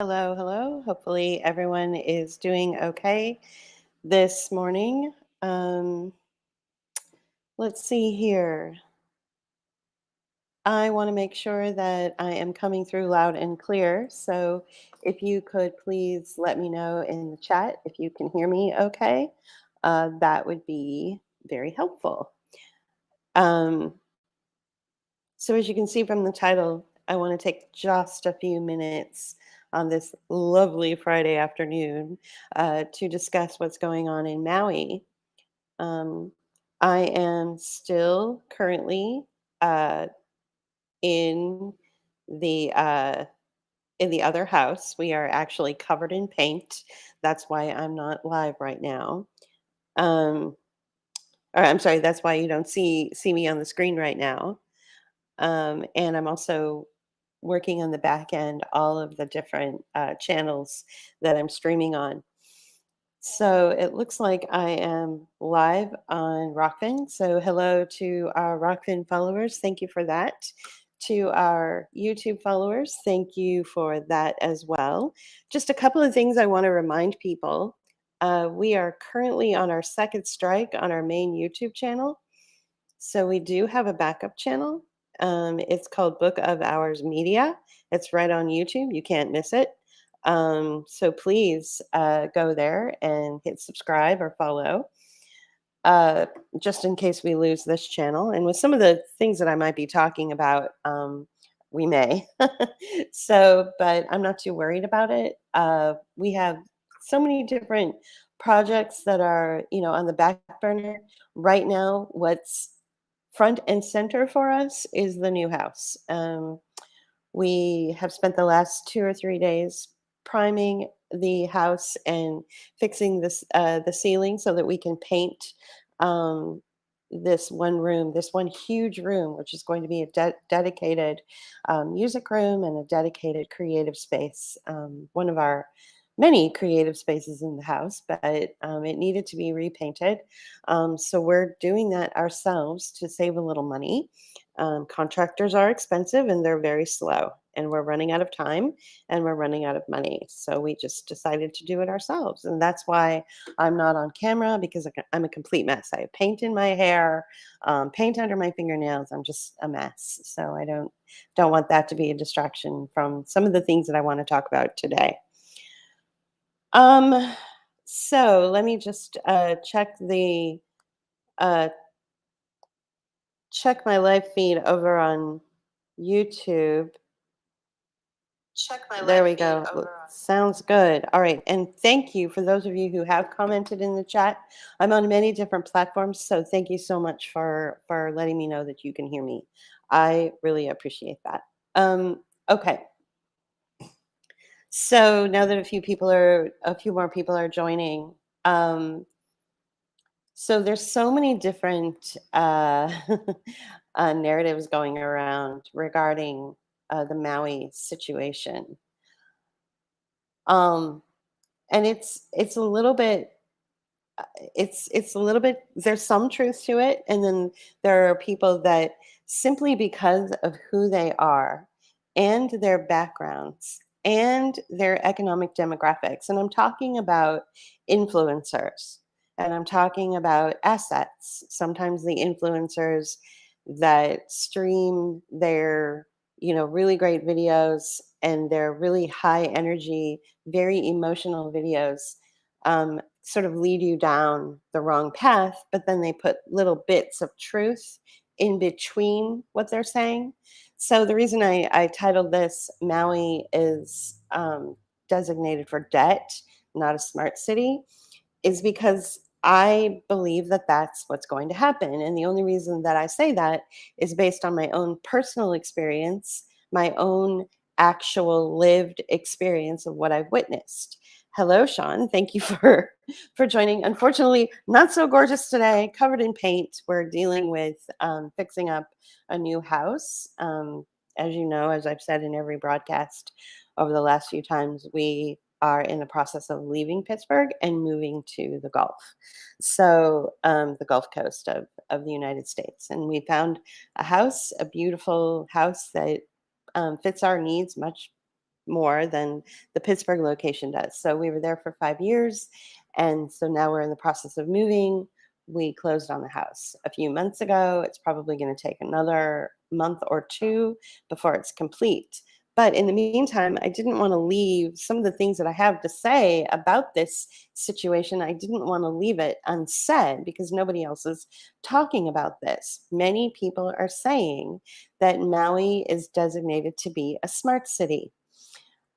Hello, hello. Hopefully, everyone is doing okay this morning. Um, let's see here. I want to make sure that I am coming through loud and clear. So, if you could please let me know in the chat if you can hear me okay, that would be very helpful. Um, so, as you can see from the title, I want to take just a few minutes on this lovely Friday afternoon to discuss what's going on in Maui. Um, I am still currently uh, in the uh, in the other house. We are actually covered in paint. That's why I'm not live right now. Um, or I'm sorry. That's why you don't see me on the screen right now. And I'm also working on the back end, all of the different channels that I'm streaming on. So it looks like I am live on Rockfin. So hello to our Rockfin followers. Thank you for that. To our YouTube followers, thank you for that as well. Just a couple of things I want to remind people. We are currently on our second strike on our main YouTube channel. So we do have a backup channel. It's called Book of Hours Media. It's right on YouTube. You can't miss it. So please go there and hit subscribe or follow, uh, just in case we lose this channel. And with some of the things that I might be talking about, we may. So, but I'm not too worried about it. We have so many different projects that are, on the back burner right now. What's front and center for us is the new house. We have spent the last 2 or 3 days priming the house and fixing the ceiling so that we can paint um, this one huge room, which is going to be a dedicated music room and a dedicated creative space. One of our many creative spaces in the house, but it needed to be repainted. So we're doing that ourselves to save a little money. Contractors are expensive and they're very slow, and we're running out of time and we're running out of money. So we just decided to do it ourselves. And that's why I'm not on camera, because I'm a complete mess. I have paint in my hair, paint under my fingernails. I'm just a mess. So I don't want that to be a distraction from some of the things that I want to talk about today. Um, so let me just uh, check my live feed over on YouTube. There we go. Sounds good. All right. And thank you for those of you who have commented in the chat. I'm on many different platforms, so thank you so much for letting me know that you can hear me. I really appreciate that. Okay. So now that a few more people are joining, so there's so many different narratives going around regarding the Maui situation. Um, and it's a little bit it's a little bit, there's some truth to it, and then there are people that simply because of who they are and their backgrounds and their economic demographics, and I'm talking about influencers, and I'm talking about assets, sometimes the influencers that stream their really great videos and their really high energy, very emotional videos, sort of lead you down the wrong path, but then they put little bits of truth in between what they're saying. So the reason I titled this Maui is designated for debt, not a smart city, is because I believe that that's what's going to happen. And the only reason that I say that is based on my own personal experience, my own actual lived experience of what I've witnessed. Hello, Sean. Thank you for joining. Unfortunately, not so gorgeous today, covered in paint. We're dealing with fixing up a new house. As you know, as I've said in every broadcast over the last few times, we are in the process of leaving Pittsburgh and moving to the Gulf. So the Gulf Coast of the United States. And we found a house, a beautiful house that fits our needs much more than the Pittsburgh location does. So we were there for 5 years. And so now we're in the process of moving. We closed on the house a few months ago. It's probably going to take another month or two before it's complete. But in the meantime, I didn't want to leave some of the things that I have to say about this situation. I didn't want to leave it unsaid because nobody else is talking about this. Many people are saying that Maui is designated to be a smart city.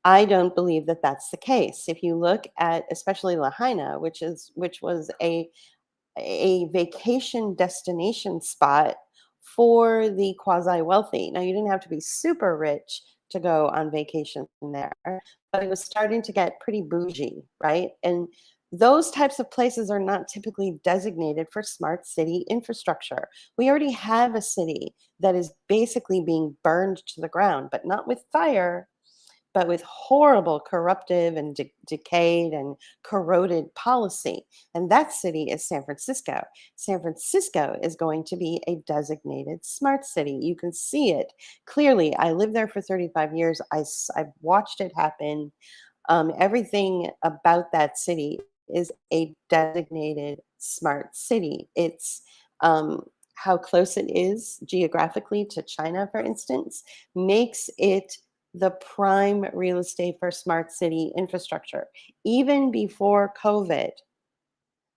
I don't believe that that's the case. If you look at especially Lahaina, which was a vacation destination spot for the quasi wealthy. Now, you didn't have to be super rich to go on vacation there, but it was starting to get pretty bougie, right? And those types of places are not typically designated for smart city infrastructure. We already have a city that is basically being burned to the ground, but not with fire, but with horrible corruptive and decayed and corroded policy. And that city is San Francisco. San Francisco is going to be a designated smart city. You can see it clearly. I lived there for 35 years. I've watched it happen. Everything about that city is a designated smart city. It's how close it is geographically to China, for instance, makes it the prime real estate for smart city infrastructure. Even before COVID,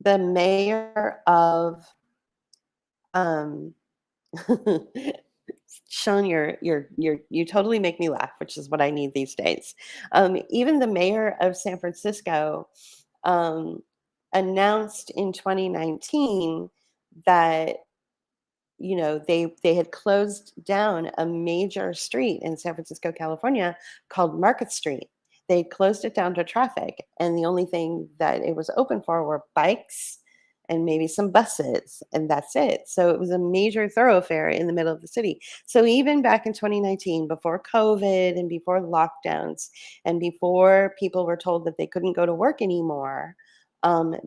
the mayor of um, Sean, you totally make me laugh, which is what I need these days. Even the mayor of San Francisco um, announced in 2019 that they had closed down a major street in San Francisco, California called Market Street. They closed it down to traffic, and the only thing that it was open for were bikes and maybe some buses, and that's it. So it was a major thoroughfare in the middle of the city. So even back in 2019, before COVID and before lockdowns and before people were told that they couldn't go to work anymore,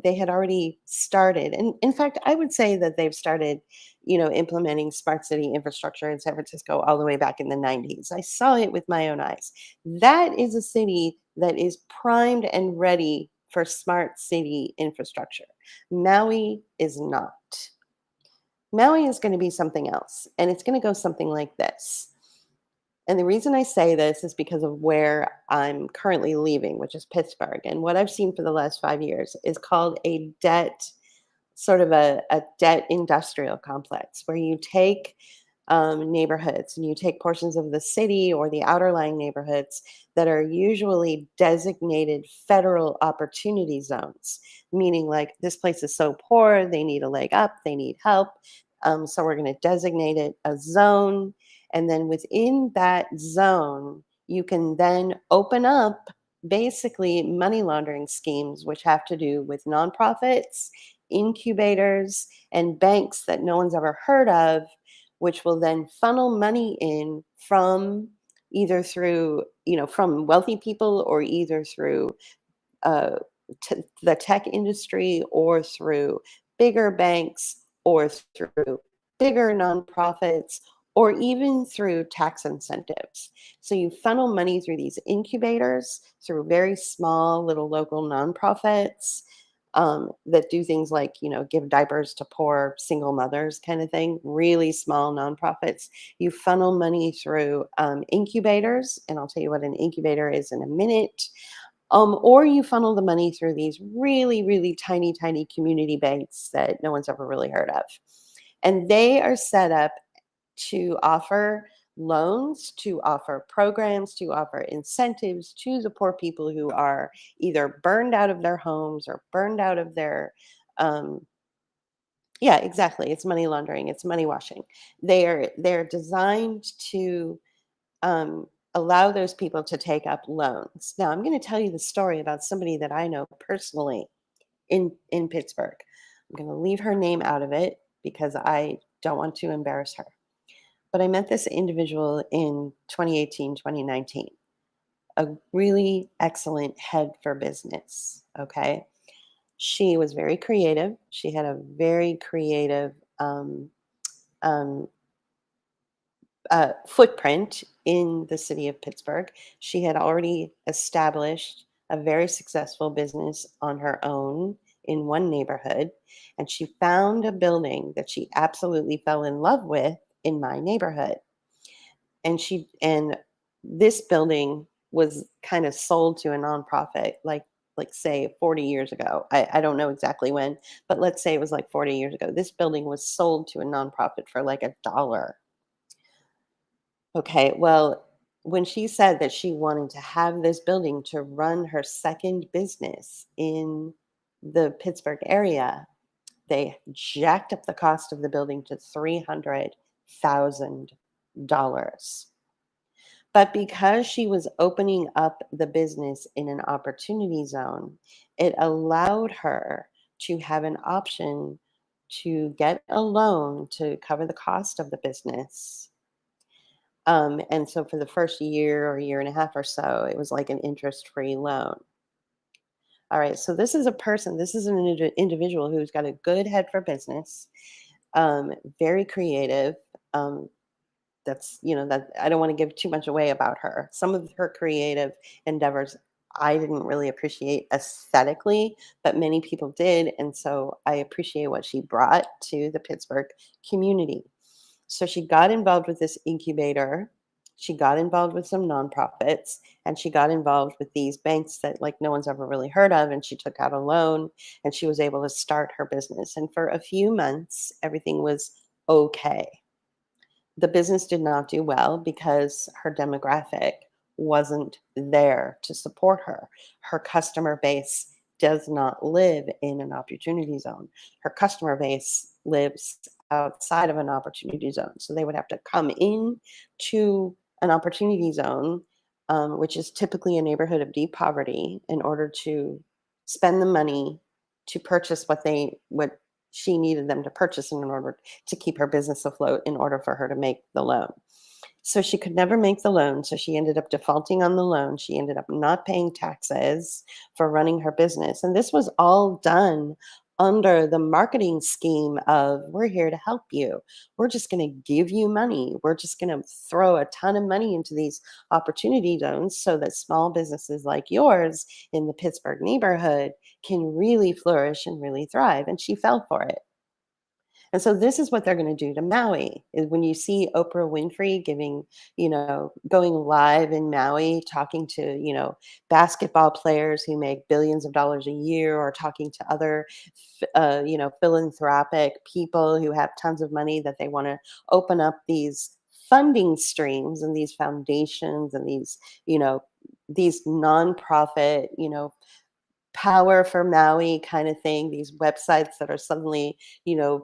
they had already started. And in fact, I would say that they've started implementing smart city infrastructure in San Francisco all the way back in the 90s. I saw it with my own eyes. That is a city that is primed and ready for smart city infrastructure. Maui is not. Maui is going to be something else, and it's going to go something like this. And the reason I say this is because of where I'm currently leaving, which is Pittsburgh. And what I've seen for the last 5 years is called a debt sort of a debt industrial complex where you take neighborhoods and you take portions of the city or the outer lying neighborhoods that are usually designated federal opportunity zones, meaning like this place is so poor, they need a leg up, they need help. So we're going to designate it a zone. And then within that zone, you can then open up basically money laundering schemes, which have to do with nonprofits, incubators, and banks that no one's ever heard of, which will then funnel money in from either through, from wealthy people or either through uh, the tech industry or through bigger banks or through bigger nonprofits or even through tax incentives. So you funnel money through these incubators, through very small little local nonprofits that do things like, give diapers to poor single mothers kind of thing, really small nonprofits. You funnel money through incubators, and I'll tell you what an incubator is in a minute. Or you funnel the money through these really, really tiny, tiny community banks that no one's ever really heard of. And they are set up to offer loans, to offer programs, to offer incentives to the poor people who are either burned out of their homes or burned out of their um, yeah, exactly. It's money laundering, it's money washing. They're designed to um, allow those people to take up loans. Now, I'm going to tell you the story about somebody that I know personally in Pittsburgh. I'm going to leave her name out of it because I don't want to embarrass her. But I met this individual in 2018, 2019, a really excellent head for business. Okay. She was very creative. She had a very creative um, footprint in the city of Pittsburgh. She had already established a very successful business on her own in one neighborhood, and she found a building that she absolutely fell in love with in my neighborhood. And this building was kind of sold to a nonprofit, like say 40 years ago. I don't know exactly when, but let's say it was like 40 years ago. This building was sold to a nonprofit for like $1. Okay, well, when she said that she wanted to have this building to run her second business in the Pittsburgh area, they jacked up the cost of the building to $300,000. But because she was opening up the business in an opportunity zone, it allowed her to have an option to get a loan to cover the cost of the business. And so for the first year or year and a half or so, it was like an interest-free loan. All right, so this is an individual who's got a good head for business, very creative. Um, that I don't want to give too much away about her. Some of her creative endeavors I didn't really appreciate aesthetically, but many people did, and so I appreciate what she brought to the Pittsburgh community. So she got involved with this incubator. She got involved with some nonprofits, and she got involved with these banks that like no one's ever really heard of, and she took out a loan and she was able to start her business. And for a few months everything was okay. The business did not do well because her demographic wasn't there to support her. Her customer base does not live in an opportunity zone. Her customer base lives outside of an opportunity zone. So they would have to come in to an opportunity zone, which is typically a neighborhood of deep poverty, in order to spend the money to purchase what she needed them to purchase in order to keep her business afloat in order for her to make the loan. So she could never make the loan. So she ended up defaulting on the loan. She ended up not paying taxes for running her business. And this was all done under the marketing scheme of we're here to help you. We're just going to give you money. We're just going to throw a ton of money into these opportunity zones so that small businesses like yours in the Pittsburgh neighborhood can really flourish and really thrive. And she fell for it. And so this is what they're going to do to Maui is when you see Oprah Winfrey going live in Maui, talking to, basketball players who make billions of dollars a year, or talking to other, philanthropic people who have tons of money that they want to open up these funding streams and these foundations and these nonprofit, Power for Maui kind of thing, these websites that are suddenly,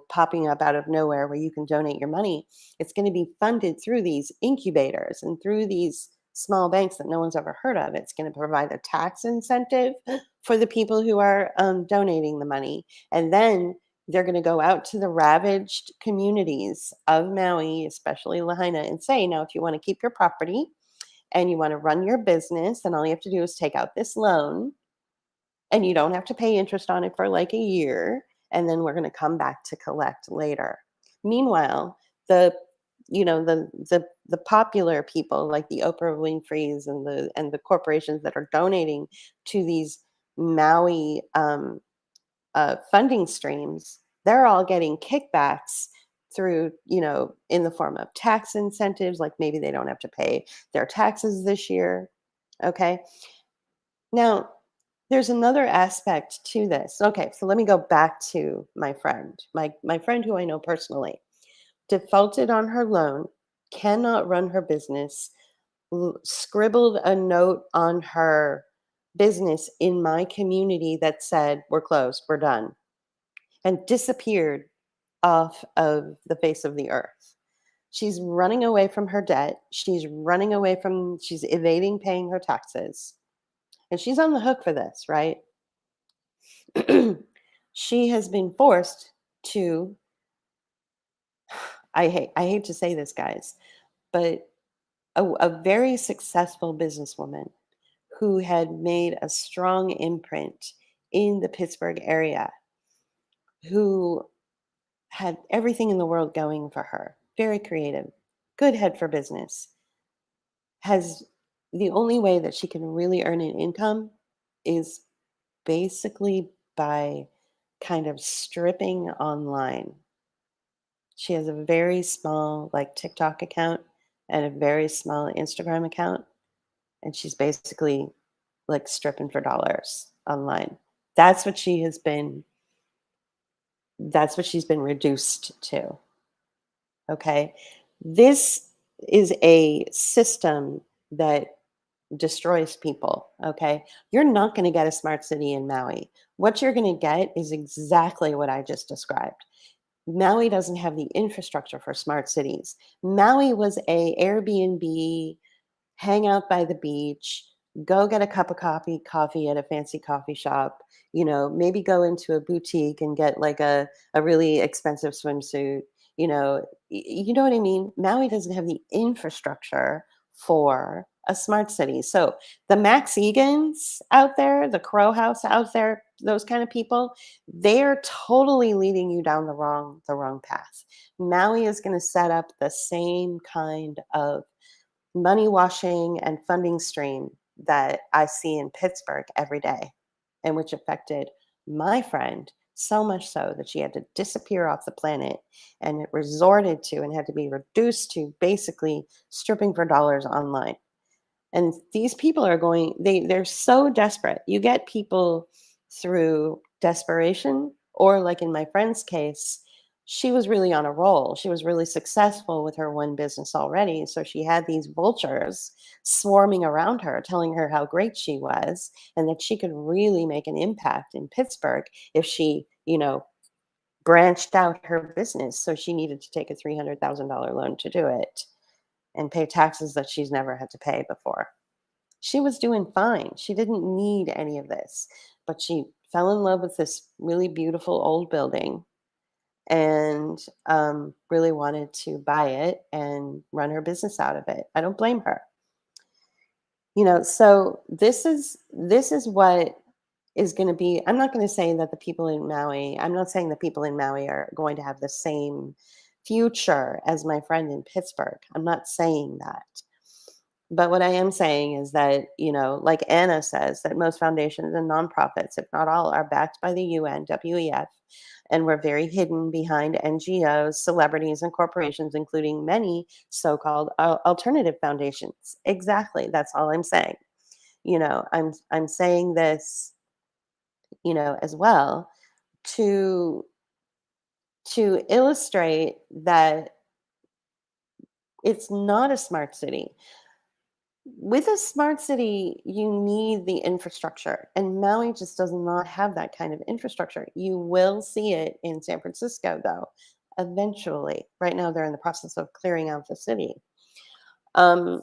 popping up out of nowhere where you can donate your money. It's going to be funded through these incubators and through these small banks that no one's ever heard of. It's going to provide a tax incentive for the people who are donating the money. And then they're going to go out to the ravaged communities of Maui, especially Lahaina, and say, now, if you want to keep your property and you want to run your business, then all you have to do is take out this loan and you don't have to pay interest on it for like a year, and then we're going to come back to collect later. Meanwhile, the the popular people like the Oprah Winfreys and the corporations that are donating to these Maui funding streams, they're all getting kickbacks through, in the form of tax incentives, like maybe they don't have to pay their taxes this year. Okay. Now, there's another aspect to this. Okay, so let me go back to my friend. My friend who I know personally defaulted on her loan, cannot run her business, scribbled a note on her business in my community that said, "We're closed, we're done," and disappeared off of the face of the earth. She's running away from her debt. She's evading paying her taxes. And she's on the hook for this, right? She has been forced to I hate to say this, guys, but a very successful businesswoman who had made a strong imprint in the Pittsburgh area, who had everything in the world going for her, very creative, good head for business, has the only way that she can really earn an income is basically by kind of stripping online. She has a very small, like, TikTok account and a very small Instagram account, and she's basically, like, stripping for dollars online. That's what she has been that's what she's been reduced to, okay? This is a system that destroys people, okay? You're not gonna get a smart city in Maui. What you're gonna get is exactly what I just described. Maui doesn't have the infrastructure for smart cities. Maui was a Airbnb, hang out by the beach, go get a cup of coffee at a fancy coffee shop, maybe go into a boutique and get like a really expensive swimsuit, you know what I mean? Maui doesn't have the infrastructure for a smart city. So the Max Egans out there, the Crow House out there, those kind of people, they're totally leading you down the wrong path. Maui is going to set up the same kind of money washing and funding stream that I see in Pittsburgh every day, and which affected my friend so much so that she had to disappear off the planet and it resorted to and had to be reduced to basically stripping for dollars online. And these people are they're so desperate. You get people through desperation, or like in my friend's case, she was really on a roll. She was really successful with her one business already. So she had these vultures swarming around her, telling her how great she was and that she could really make an impact in Pittsburgh if she, branched out her business. So she needed to take a $300,000 loan to do it and pay taxes that she's never had to pay before. She was doing fine. She didn't need any of this, but she fell in love with this really beautiful old building and really wanted to buy it and run her business out of it. I don't blame her. So this is what is going to be. I'm not going to say that the people in Maui. I'm not saying the people in Maui are going to have the same future as my friend in Pittsburgh. I'm not saying that. But what I am saying is that, like Anna says, that most foundations and nonprofits, if not all, are backed by the UN, WEF, and we're very hidden behind NGOs, celebrities, and corporations, including many so-called alternative foundations. Exactly. That's all I'm saying. I'm saying this, as well to illustrate that it's not a smart city. With a smart city, you need the infrastructure, and Maui just does not have that kind of infrastructure. You will see it in San Francisco, though, eventually. Right now, they're in the process of clearing out the city. Um,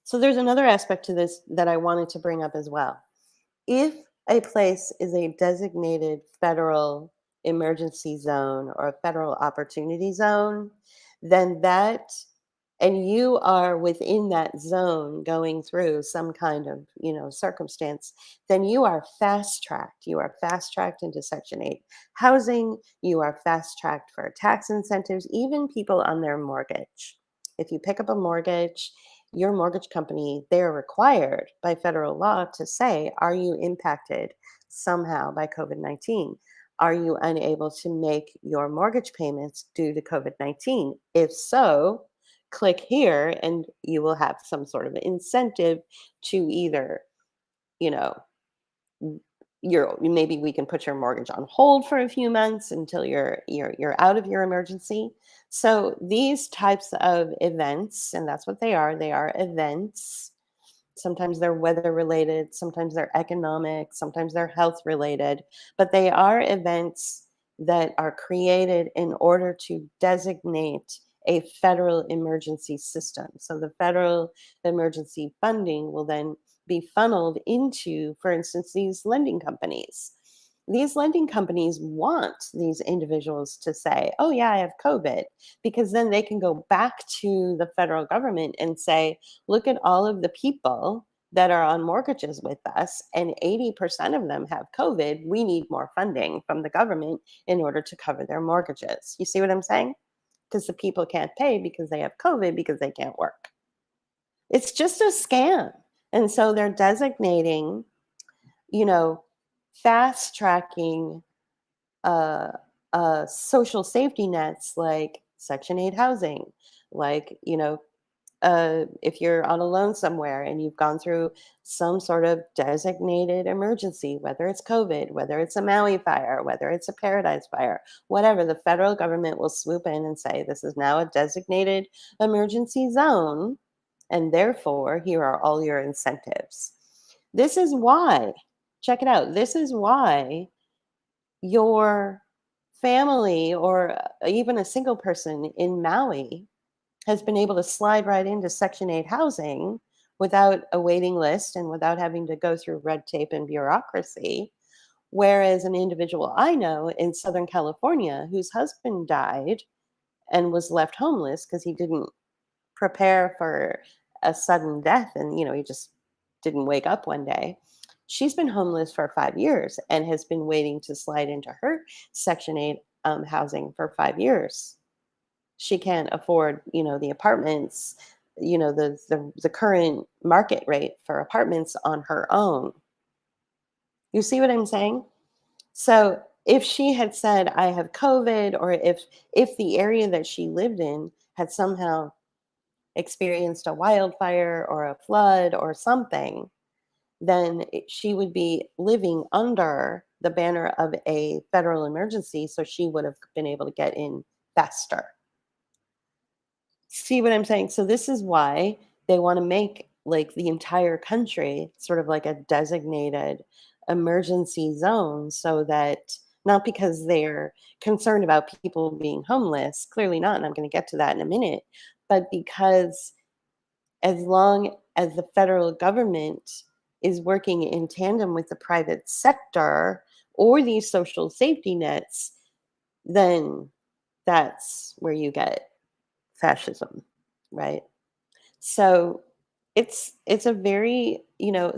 so there's another aspect to this that I wanted to bring up as well. If a place is a designated federal emergency zone or a federal opportunity zone, then and you are within that zone going through some kind of, circumstance, then you are fast tracked. You are fast tracked into Section 8 housing. You are fast tracked for tax incentives, even people on their mortgage. If you pick up a mortgage, your mortgage company, they're required by federal law to say, are you impacted somehow by COVID-19? Are you unable to make your mortgage payments due to COVID-19? If so, click here and you will have some sort of incentive to either, you know, maybe we can put your mortgage on hold for a few months until you're out of your emergency. So these types of events, and that's what they are events. Sometimes they're weather related, sometimes they're economic, sometimes they're health related, but they are events that are created in order to designate a federal emergency system. So the federal emergency funding will then be funneled into, for instance, these lending companies. These lending companies want these individuals to say, oh, yeah, I have COVID, because then they can go back to the federal government and say, look at all of the people that are on mortgages with us, and 80% of them have COVID. We need more funding from the government in order to cover their mortgages. You see what I'm saying? Because the people can't pay because they have COVID because they can't work. It's just a scam. And so they're designating, you know, fast tracking uh, social safety nets like Section 8 housing, like, if you're on a loan somewhere and you've gone through some sort of designated emergency, whether it's COVID, whether it's a Maui fire, whether it's a Paradise fire, whatever, the federal government will swoop in and say, this is now a designated emergency zone. And therefore, here are all your incentives. This is why, check it out, this is why your family or even a single person in Maui has been able to slide right into Section 8 housing without a waiting list and without having to go through red tape and bureaucracy. Whereas an individual I know in Southern California whose husband died and was left homeless because he didn't prepare for a sudden death and, he just didn't wake up one day. She's been homeless for 5 years and has been waiting to slide into her Section 8 housing for 5 years. She can't afford, the apartments, the current market rate for apartments on her own. You see what I'm saying? So if she had said, I have COVID, or if the area that she lived in had somehow experienced a wildfire or a flood or something, then she would be living under the banner of a federal emergency. So she would have been able to get in faster. See what I'm saying? So this is why they want to make like the entire country sort of like a designated emergency zone so that not because they're concerned about people being homeless, clearly not, and I'm going to get to that in a minute, but because as long as the federal government is working in tandem with the private sector or these social safety nets, then that's where you get fascism, right? So it's a very,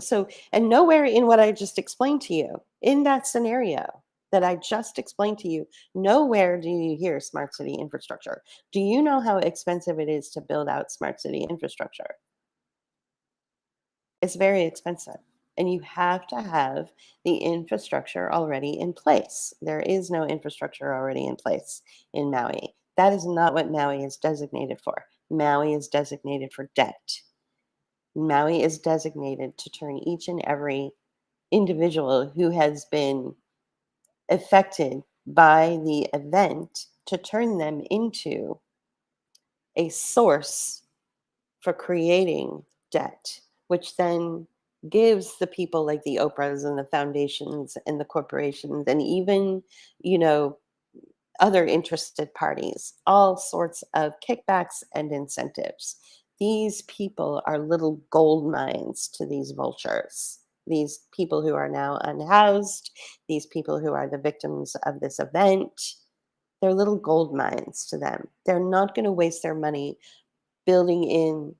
so and nowhere in what I just explained to you, in that scenario that I just explained to you, nowhere do you hear smart city infrastructure. Do you know how expensive it is to build out smart city infrastructure? It's very expensive. And you have to have the infrastructure already in place. There is no infrastructure already in place in Maui. That is not what Maui is designated for. Maui is designated for debt. Maui is designated to turn each and every individual who has been affected by the event to turn them into a source for creating debt, which then gives the people like the Oprahs and the foundations and the corporations and even, you know, other interested parties, all sorts of kickbacks and incentives. These people are little gold mines to these vultures. These people who are now unhoused, these people who are the victims of this event, they're little gold mines to them. They're not going to waste their money building in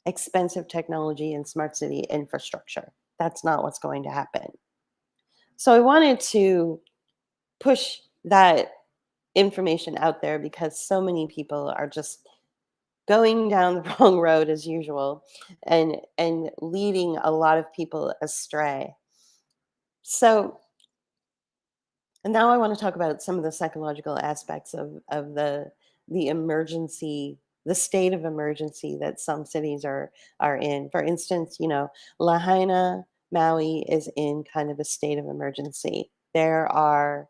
expensive technology and smart city infrastructure. That's not what's going to happen. So I wanted to push that information out there because so many people are just going down the wrong road as usual and leading a lot of people astray. So and now I want to talk about some of the psychological aspects of the emergency, the state of emergency that some cities are in. For instance, Lahaina, Maui is in kind of a state of emergency. There are,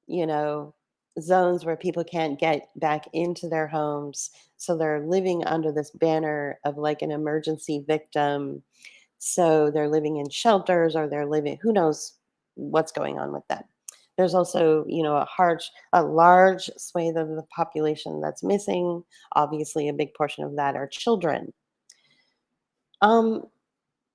you know, zones where people can't get back into their homes, so they're living under this banner of like an emergency victim. So they're living in shelters or they're living, who knows what's going on with them. There's also, a large swathe of the population that's missing. Obviously, a big portion of that are children. Um,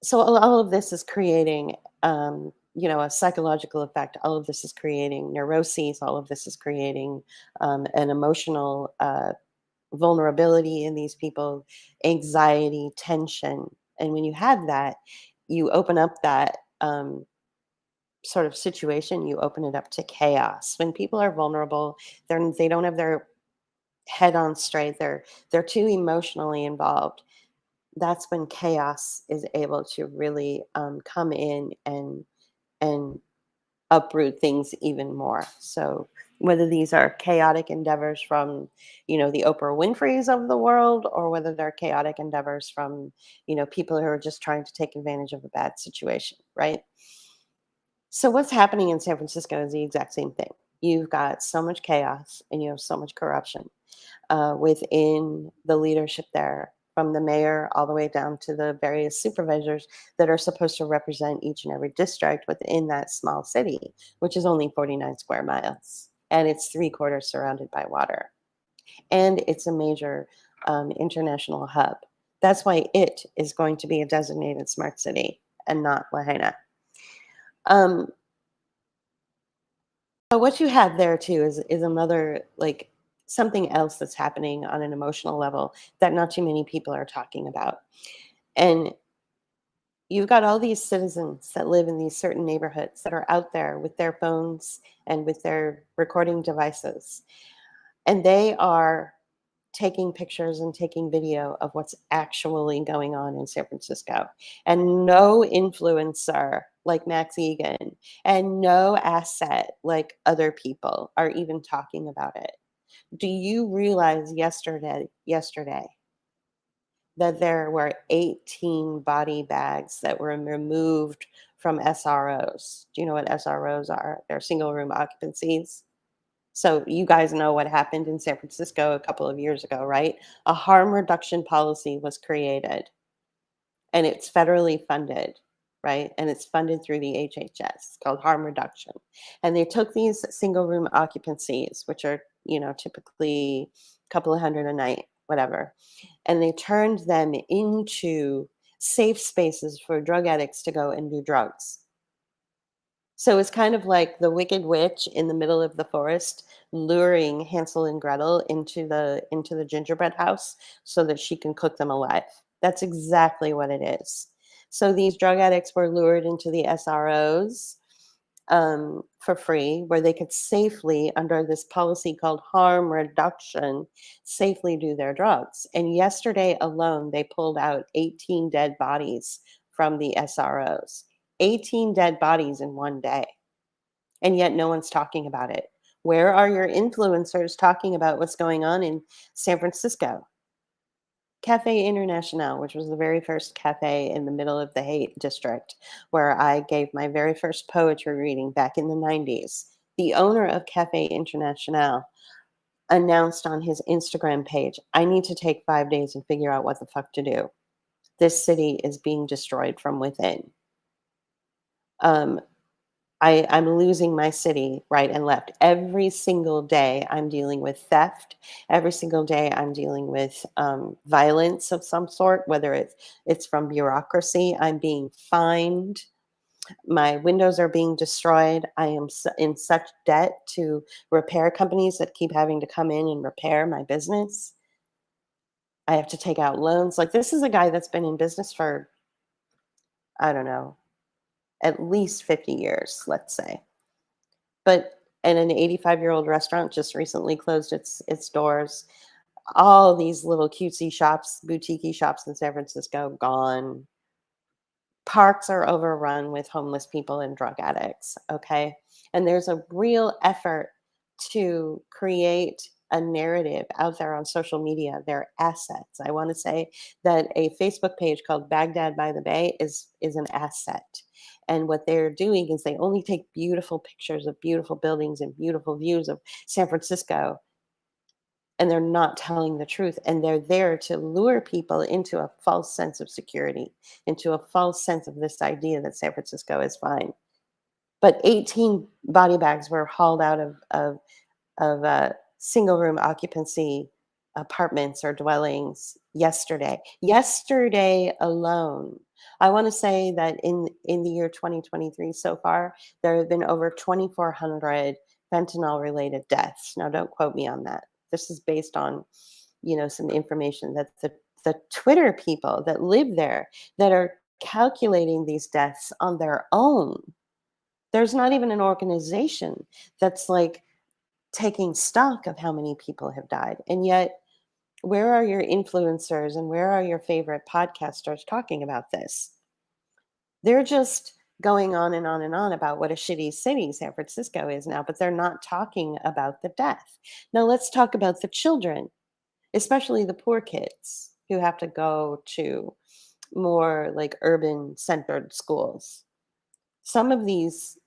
so all of this is creating, a psychological effect. All of this is creating neuroses. All of this is creating an emotional vulnerability in these people, anxiety, tension. And when you have that, you open up that sort of situation, you open it up to chaos. When people are vulnerable, they don't have their head on straight. They're too emotionally involved. that's when chaos is able to really come in and uproot things even more. So whether these are chaotic endeavors from, the Oprah Winfrey's of the world, or whether they're chaotic endeavors from, people who are just trying to take advantage of a bad situation, right? So what's happening in San Francisco is the exact same thing. You've got so much chaos and you have so much corruption within the leadership there, from the mayor all the way down to the various supervisors that are supposed to represent each and every district within that small city, which is only 49 square miles. And it's three quarters surrounded by water. And it's a major international hub. That's why it is going to be a designated smart city and not Lahaina. Um, but what you have there too is another, like, something else that's happening on an emotional level that not too many people are talking about. And you've got all these citizens that live in these certain neighborhoods that are out there with their phones and with their recording devices. And they are taking pictures and taking video of what's actually going on in San Francisco. And no influencer like Max Egan and no asset like other people are even talking about it. Do you realize yesterday that there were 18 body bags that were removed from SROs? Do you know what SROs are? They're single room occupancies. So you guys know what happened in San Francisco a couple of years ago, right? A harm reduction policy was created and it's federally funded, right? And it's funded through the HHS. It's called harm reduction. And they took these single room occupancies, which are, typically a couple of hundred a night, whatever, and they turned them into safe spaces for drug addicts to go and do drugs. So it's kind of like the Wicked Witch in the middle of the forest luring Hansel and Gretel into the gingerbread house so that she can cook them alive. That's exactly what it is. So these drug addicts were lured into the SROs for free, where they could safely, under this policy called harm reduction, safely do their drugs. And yesterday alone, they pulled out 18 dead bodies from the SROs. 18 dead bodies in one day. And yet no one's talking about it. Where are your influencers talking about what's going on in San Francisco? Cafe International, which was the very first cafe in the middle of the Haight district, where I gave my very first poetry reading back in the 90s. The owner of Cafe International announced on his Instagram page, I need to take 5 days and figure out what the fuck to do. This city is being destroyed from within. Um, I'm losing my city right and left. Every single day, I'm dealing with theft. Every single day, I'm dealing with violence of some sort, whether it's from bureaucracy. I'm being fined. My windows are being destroyed. I am in such debt to repair companies that keep having to come in and repair my business. I have to take out loans. Like, this is a guy that's been in business for, I don't know, at least 50 years, let's say. But and an 85-year-old restaurant just recently closed its doors. All these little cutesy shops, boutique shops in San Francisco gone. Parks are overrun with homeless people and drug addicts, okay? And there's a real effort to create a narrative out there on social media. They're assets. I want to say that a Facebook page called Baghdad by the Bay is an asset. And what they're doing is they only take beautiful pictures of beautiful buildings and beautiful views of San Francisco, and they're not telling the truth, and they're there to lure people into a false sense of security, into a false sense of this idea that San Francisco is fine. But 18 body bags were hauled out of single room occupancy apartments or dwellings yesterday alone. I want to say that in the year 2023 so far, there have been over 2,400 fentanyl related deaths. Now, don't quote me on that. This is based on, some information that the Twitter people that live there, that are calculating these deaths on their own. There's not even an organization that's like taking stock of how many people have died. And yet Where are your influencers and where are your favorite podcasters talking about this? They're just going on and on and on about what a shitty city San Francisco is now, but they're not talking about the death. Now, let's talk about the children, especially the poor kids who have to go to more like urban centered schools. Some of these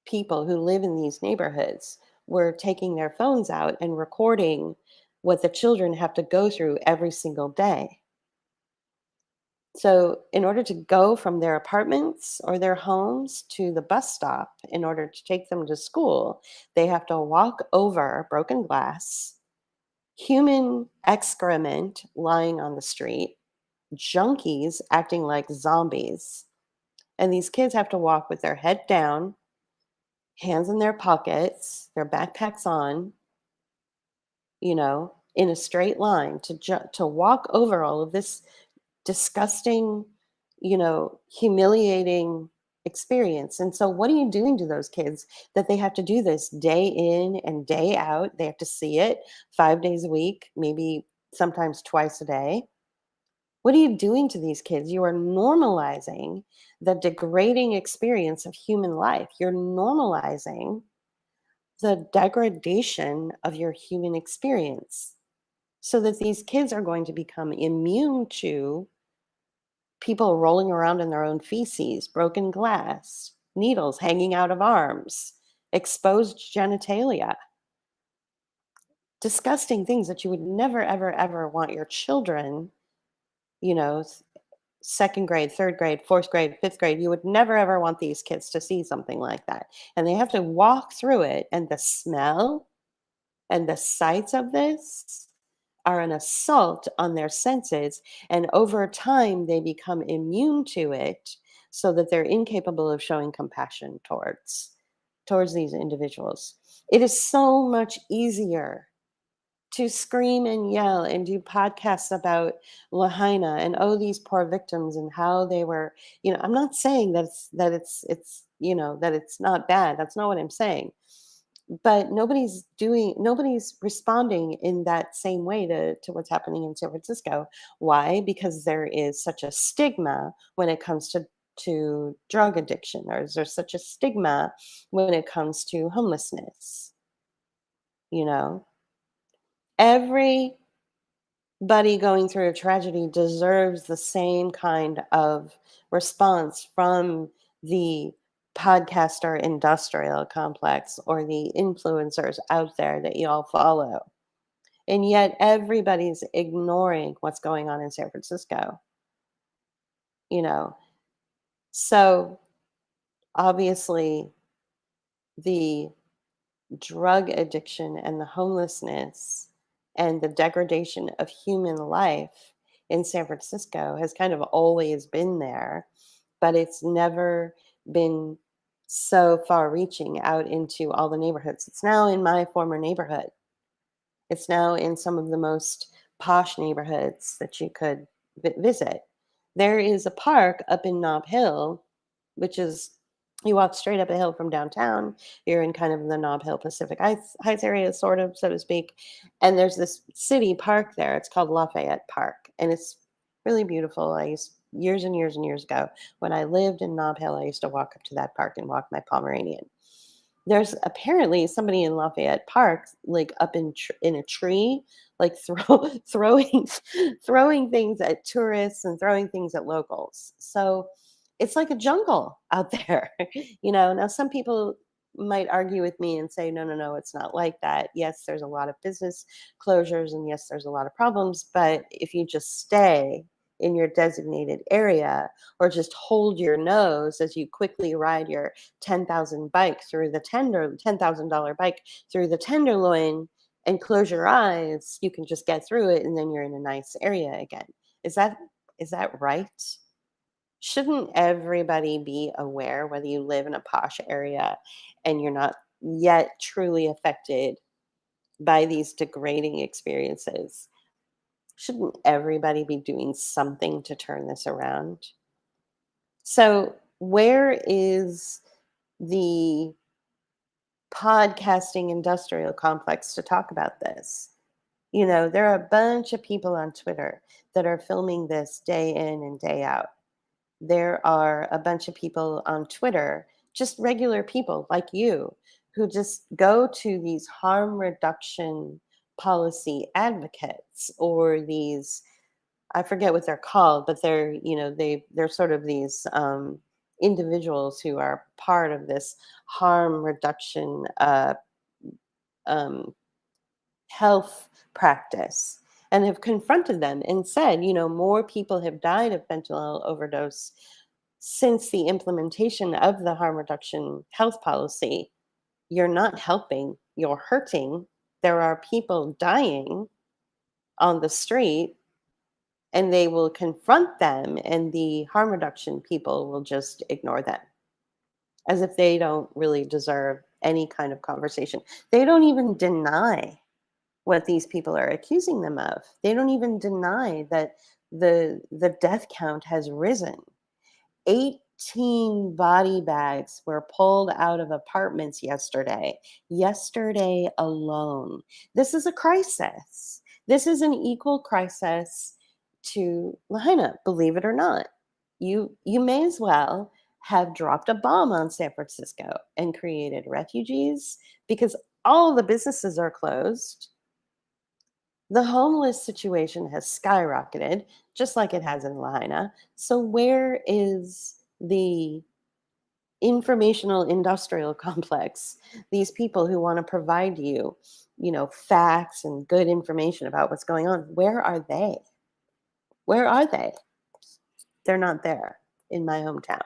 people who live in these neighborhoods were taking their phones out and recording what the children have to go through every single day. So, in order to go from their apartments or their homes to the bus stop, in order to take them to school, they have to walk over broken glass, human excrement lying on the street, junkies acting like zombies. And these kids have to walk with their head down, hands in their pockets, their backpacks on, in a straight line to walk over all of this disgusting, humiliating experience. And so, what are you doing to those kids that they have to do this day in and day out? They have to see it 5 days a week, maybe sometimes twice a day. What are you doing to these kids? You are normalizing the degrading experience of human life. You're normalizing the degradation of your human experience so that these kids are going to become immune to people rolling around in their own feces, broken glass, needles hanging out of arms, exposed genitalia, disgusting things that you would never, ever, ever want your children, you know, s- second grade, third grade, fourth grade, fifth grade, you would never, ever want these kids to see something like that. And they have to walk through it, and the smell and the sights of this are an assault on their senses. And over time, they become immune to it so that they're incapable of showing compassion towards these individuals. It is so much easier to scream and yell and do podcasts about Lahaina and oh these poor victims and how they were, I'm not saying that it's not bad. That's not what I'm saying, but nobody's responding in that same way to what's happening in San Francisco. Why? Because there is such a stigma when it comes to drug addiction, or is there such a stigma when it comes to homelessness? You know, everybody going through a tragedy deserves the same kind of response from the podcaster industrial complex or the influencers out there that you all follow. And yet everybody's ignoring what's going on in San Francisco, you know. So obviously the drug addiction and the homelessness and the degradation of human life in San Francisco has kind of always been there, but it's never been so far reaching out into all the neighborhoods. It's now in my former neighborhood. It's now in some of the most posh neighborhoods that you could visit. There is a park up in Nob Hill, which is you walk straight up a hill from downtown. You're in kind of the Nob Hill Pacific Heights area, sort of, so to speak. And there's this city park there. It's called Lafayette Park, and it's really beautiful. Years and years and years ago, when I lived in Nob Hill, I used to walk up to that park and walk my Pomeranian. There's apparently somebody in Lafayette Park, like, up in a tree, like, throwing throwing things at tourists and throwing things at locals. So, it's like a jungle out there, Now some people might argue with me and say, "No, no, no, it's not like that. Yes, there's a lot of business closures, and yes, there's a lot of problems, but if you just stay in your designated area or just hold your nose as you quickly ride your 10,000 bike through the $10,000 bike through the tenderloin and close your eyes, you can just get through it and then you're in a nice area again." Is that is that right? Shouldn't everybody be aware, whether you live in a posh area and you're not yet truly affected by these degrading experiences? Shouldn't everybody be doing something to turn this around? So, where is the podcasting industrial complex to talk about this? There are a bunch of people on Twitter that are filming this day in and day out. There are a bunch of people on Twitter, just regular people like you, who just go to these harm reduction policy advocates or these, I forget what they're called, but they're sort of these individuals who are part of this harm reduction um, health practice, and have confronted them and said, more people have died of fentanyl overdose since the implementation of the harm reduction health policy. You're not helping, you're hurting. There are people dying on the street, and they will confront them, and the harm reduction people will just ignore them as if they don't really deserve any kind of conversation. They don't even deny what these people are accusing them of. They don't even deny that the death count has risen. 18 body bags were pulled out of apartments yesterday alone. This is a crisis. This is an equal crisis to Lahaina, believe it or not. You may as well have dropped a bomb on San Francisco and created refugees, because all the businesses are closed. The homeless situation has skyrocketed, just like it has in Lahaina. So, where is the informational industrial complex? These people who want to provide you, facts and good information about what's going on, where are they? Where are they? They're not there in my hometown.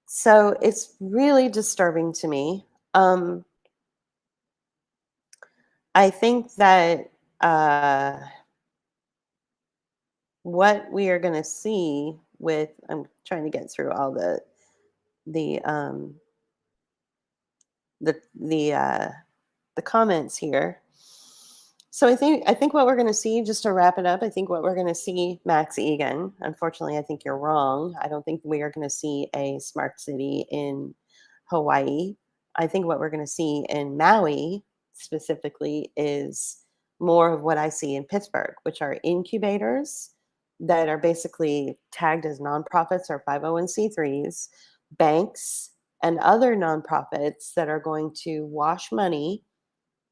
So, it's really disturbing to me. Um, I think that. What we are going to see with, I'm trying to get through all the um the the uh the comments here. So I think what we're going to see, just to wrap it up, I think what we're going to see, Max Egan, unfortunately I think you're wrong. I don't think we are going to see a smart city in Hawaii. I think what we're going to see in Maui specifically is more of what I see in Pittsburgh, which are incubators that are basically tagged as nonprofits or 501c3s, banks, and other nonprofits that are going to wash money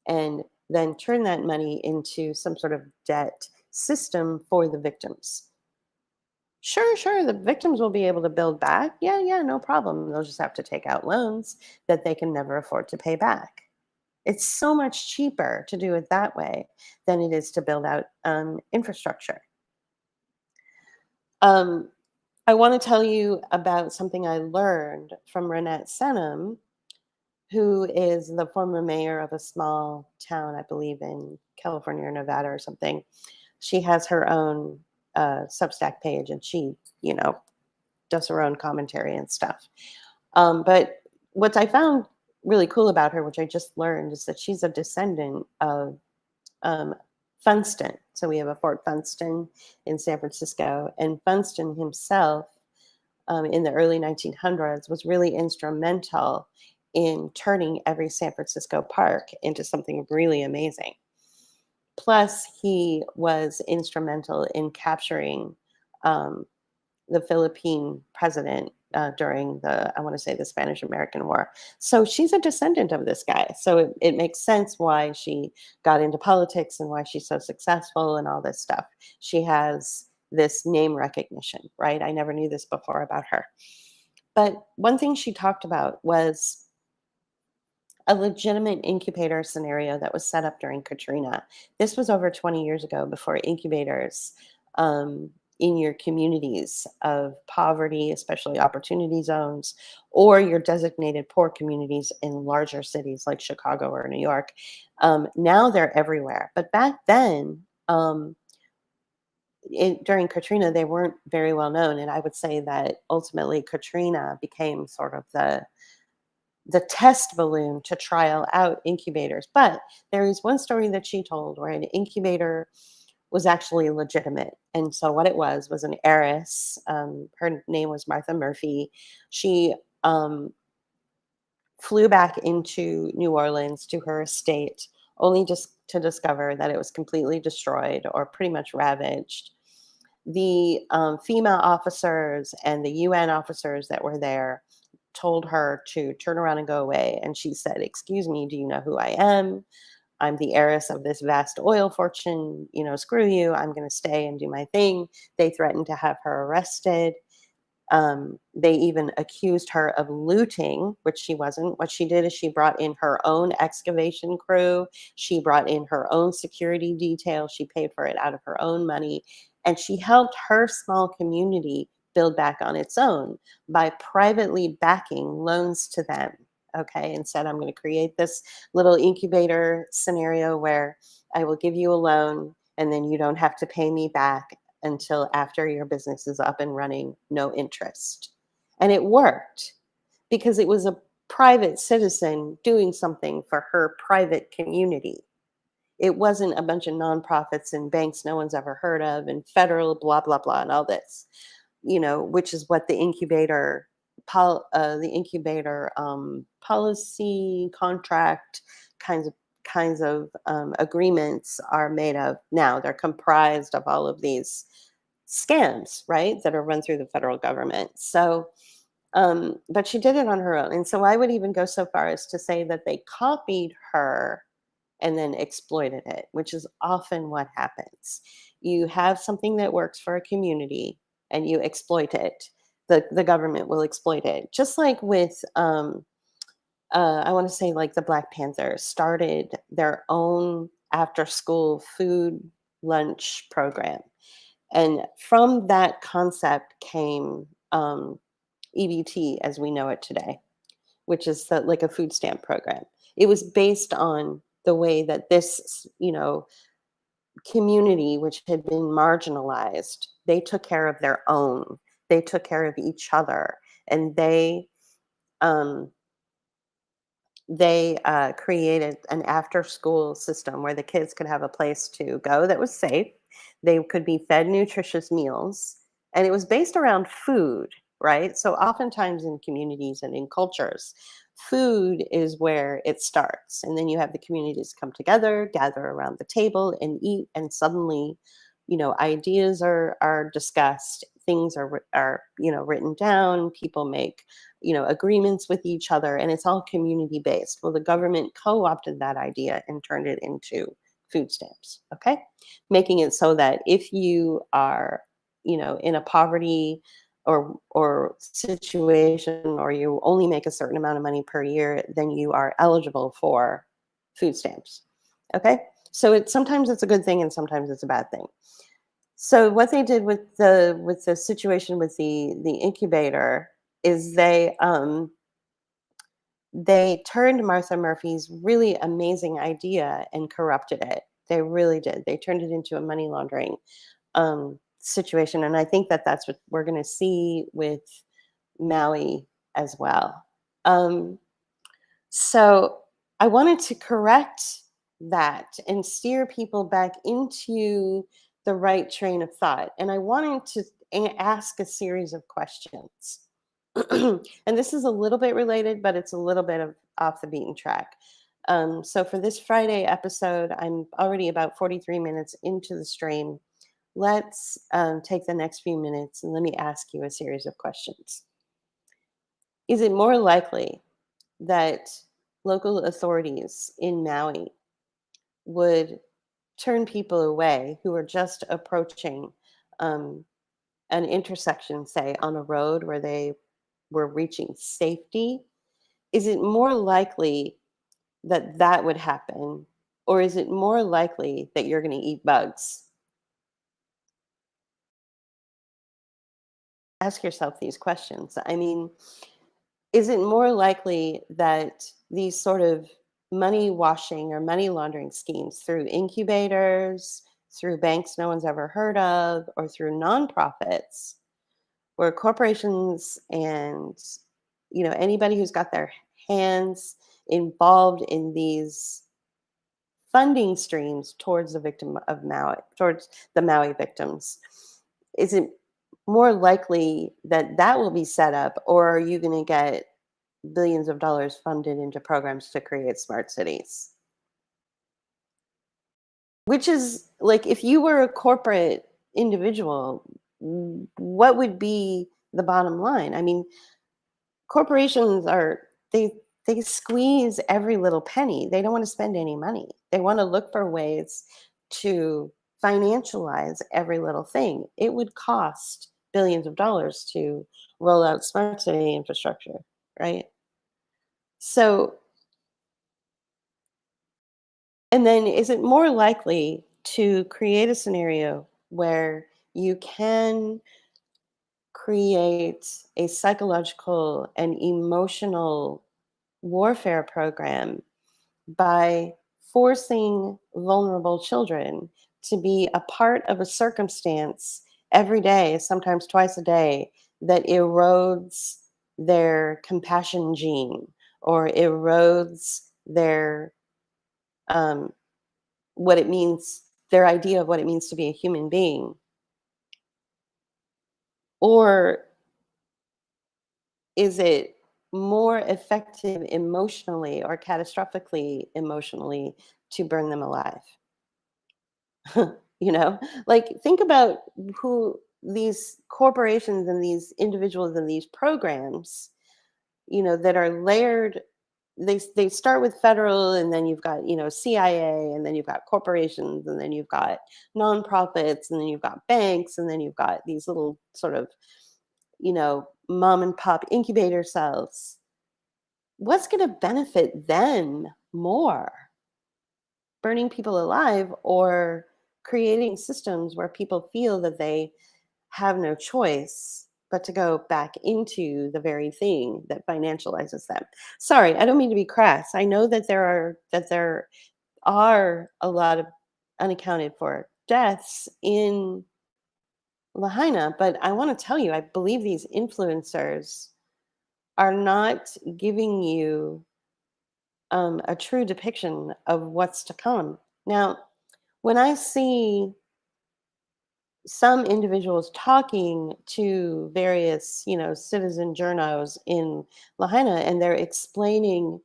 and then turn that money into some sort of debt system for the victims. Sure, sure, the victims will be able to build back. Yeah, yeah, no problem. They'll just have to take out loans that they can never afford to pay back. It's so much cheaper to do it that way than it is to build out infrastructure. Um, I want to tell you about something I learned from Renette Senum, who is the former mayor of a small town, I believe in California or Nevada or something. She has her own Substack page, and she, does her own commentary and stuff. But what I found really cool about her, which I just learned, is that she's a descendant of um, Funston. So we have a Fort Funston in San Francisco, and Funston himself, in the early 1900s, was really instrumental in turning every San Francisco park into something really amazing. Plus, he was instrumental in capturing um, the Philippine president during I want to say, the Spanish American War. So she's a descendant of this guy. So it makes sense why she got into politics and why she's so successful and all this stuff. She has this name recognition, right? I never knew this before about her. But one thing she talked about was a legitimate incubator scenario that was set up during Katrina. This was over 20 years ago, before incubators um, in your communities of poverty, especially opportunity zones, or your designated poor communities in larger cities like Chicago or New York. Now they're everywhere. But back then, during Katrina, they weren't very well known. And I would say that ultimately Katrina became sort of the test balloon to trial out incubators. But there is one story that she told where an incubator was actually legitimate. And so what it was an heiress. Her name was Martha Murphy. She flew back into New Orleans to her estate only just to discover that it was completely destroyed or pretty much ravaged. The female officers and the UN officers that were there told her to turn around and go away. And she said, "Excuse me, do you know who I am? I'm the heiress of this vast oil fortune. Screw you. I'm going to stay and do my thing." They threatened to have her arrested. They even accused her of looting, which she wasn't. What she did is she brought in her own excavation crew. She brought in her own security detail. She paid for it out of her own money. And she helped her small community build back on its own by privately backing loans to them. Okay. And said, "I'm going to create this little incubator scenario where I will give you a loan and then you don't have to pay me back until after your business is up and running, no interest." And it worked because it was a private citizen doing something for her private community. It wasn't a bunch of nonprofits and banks no one's ever heard of and federal blah blah blah and all this, which is what the incubator policy contract kinds of agreements are made of now. They're comprised of all of these scams, right, that are run through the federal government. So, but she did it on her own. And so I would even go so far as to say that they copied her and then exploited it, which is often what happens. You have something that works for a community and you exploit it. The government will exploit it. Just like with I want to say like the Black Panthers started their own after school food lunch program. And from that concept came EBT as we know it today, which is like a food stamp program. It was based on the way that this, community, which had been marginalized, they took care of their own, they took care of each other, and um, they created an after school system where the kids could have a place to go that was safe. They could be fed nutritious meals. And it was based around food, right? So, oftentimes in communities and in cultures, food is where it starts. And then you have the communities come together, gather around the table, and eat. And suddenly, ideas are discussed, things are written down, people make agreements with each other, and it's all community based. Well, the government co-opted that idea and turned it into food stamps. Okay, making it so that if you are in a poverty or situation, or you only make a certain amount of money per year, then you are eligible for food stamps. Okay, so sometimes it's a good thing and sometimes it's a bad thing. So what they did with the situation with the incubator is they turned Martha Murphy's really amazing idea and corrupted it. They really did. They turned it into a money laundering situation, and I think that that's what we're going to see with Maui as well. Um, so I wanted to correct that and steer people back into the right train of thought. And I wanted to ask a series of questions. And this is a little bit related, but it's a little bit of off the beaten track. So for this Friday episode, I'm already about 43 minutes into the stream. Let's take the next few minutes and let me ask you a series of questions. Is it more likely that local authorities in Maui would turn people away who are just approaching um, an intersection, say on a road where they were reaching safety? Is it more likely that that would happen? Or is it more likely that you're going to eat bugs? Ask yourself these questions. I mean, is it more likely that these sort of money washing or money laundering schemes through incubators, through banks no one's ever heard of, or through nonprofits, where corporations and anybody who's got their hands involved in these funding streams towards the victim of Maui, towards the Maui victims, is it more likely that that will be set up, or are you going to get billions of dollars funded into programs to create smart cities? Which is like if you were a corporate individual, what would be the bottom line? I mean, corporations are they they squeeze every little penny. They don't want to spend any money. They want to look for ways to financialize every little thing. It would cost billions of dollars to roll out smart city infrastructure, right? So, and then is it more likely to create a scenario where you can create a psychological and emotional warfare program by forcing vulnerable children to be a part of a circumstance every day, sometimes twice a day, that erodes their compassion gene or erodes their um, what it means, their idea of what it means to be a human being? Or is it more effective emotionally or catastrophically emotionally to burn them alive? You know, like think about who these corporations and these individuals and these programs, that are layered. They start with federal, and then you've got, CIA, and then you've got corporations, and then you've got nonprofits, and then you've got banks, and then you've got these little sort of, mom and pop incubator cells. What's going to benefit them more? Burning people alive or creating systems where people feel that they have no choice but to go back into the very thing that financializes them. Sorry, I don't mean to be crass. I know that there are a lot of unaccounted for deaths in Lahaina, but I want to tell you, I believe these influencers are not giving you a true depiction of what's to come. Now, when I see some individuals talking to various, citizen journos in Lahaina, and they're explaining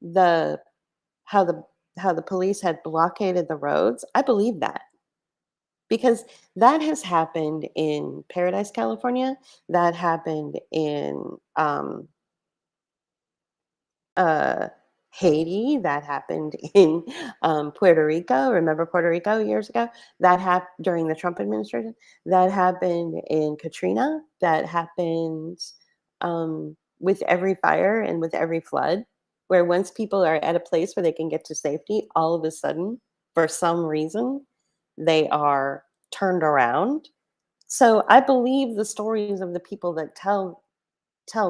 the how the how the police had blockaded the roads, I believe that because that has happened in Paradise, California. That happened in uh, Haiti. That happened in Puerto Rico. Remember Puerto Rico years ago? That happened during the Trump administration. That happened in Katrina. That happened with every fire and with every flood, where once people are at a place where they can get to safety, all of a sudden, for some reason, they are turned around. So I believe the stories of the people that tell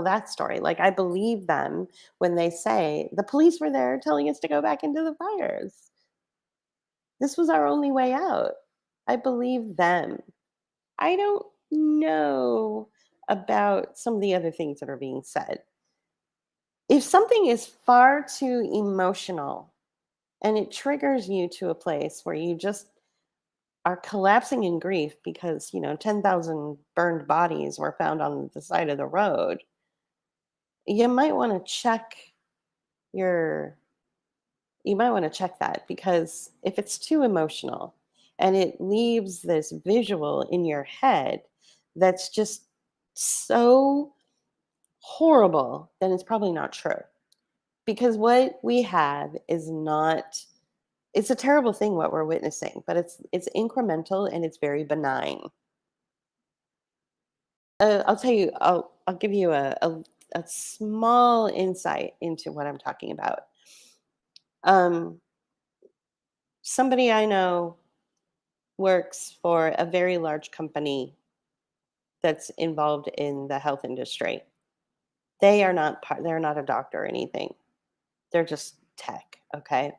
that story. Like, I believe them when they say, "The police were there telling us to go back into the fires. This was our only way out." I believe them. I don't know about some of the other things that are being said. If something is far too emotional and it triggers you to a place where you just are collapsing in grief because, 10,000 burned bodies were found on the side of the road, you might want to your check that, because if it's too emotional and it leaves this visual in your head that's just so horrible, then it's probably not true. Because what we have is not, it's a terrible thing what we're witnessing, but it's incremental and it's very benign. I'll tell you, I'll give you a small insight into what I'm talking about. Um, Somebody I know works for a very large company that's involved in the health industry. They're not a doctor or anything. They're just tech, okay?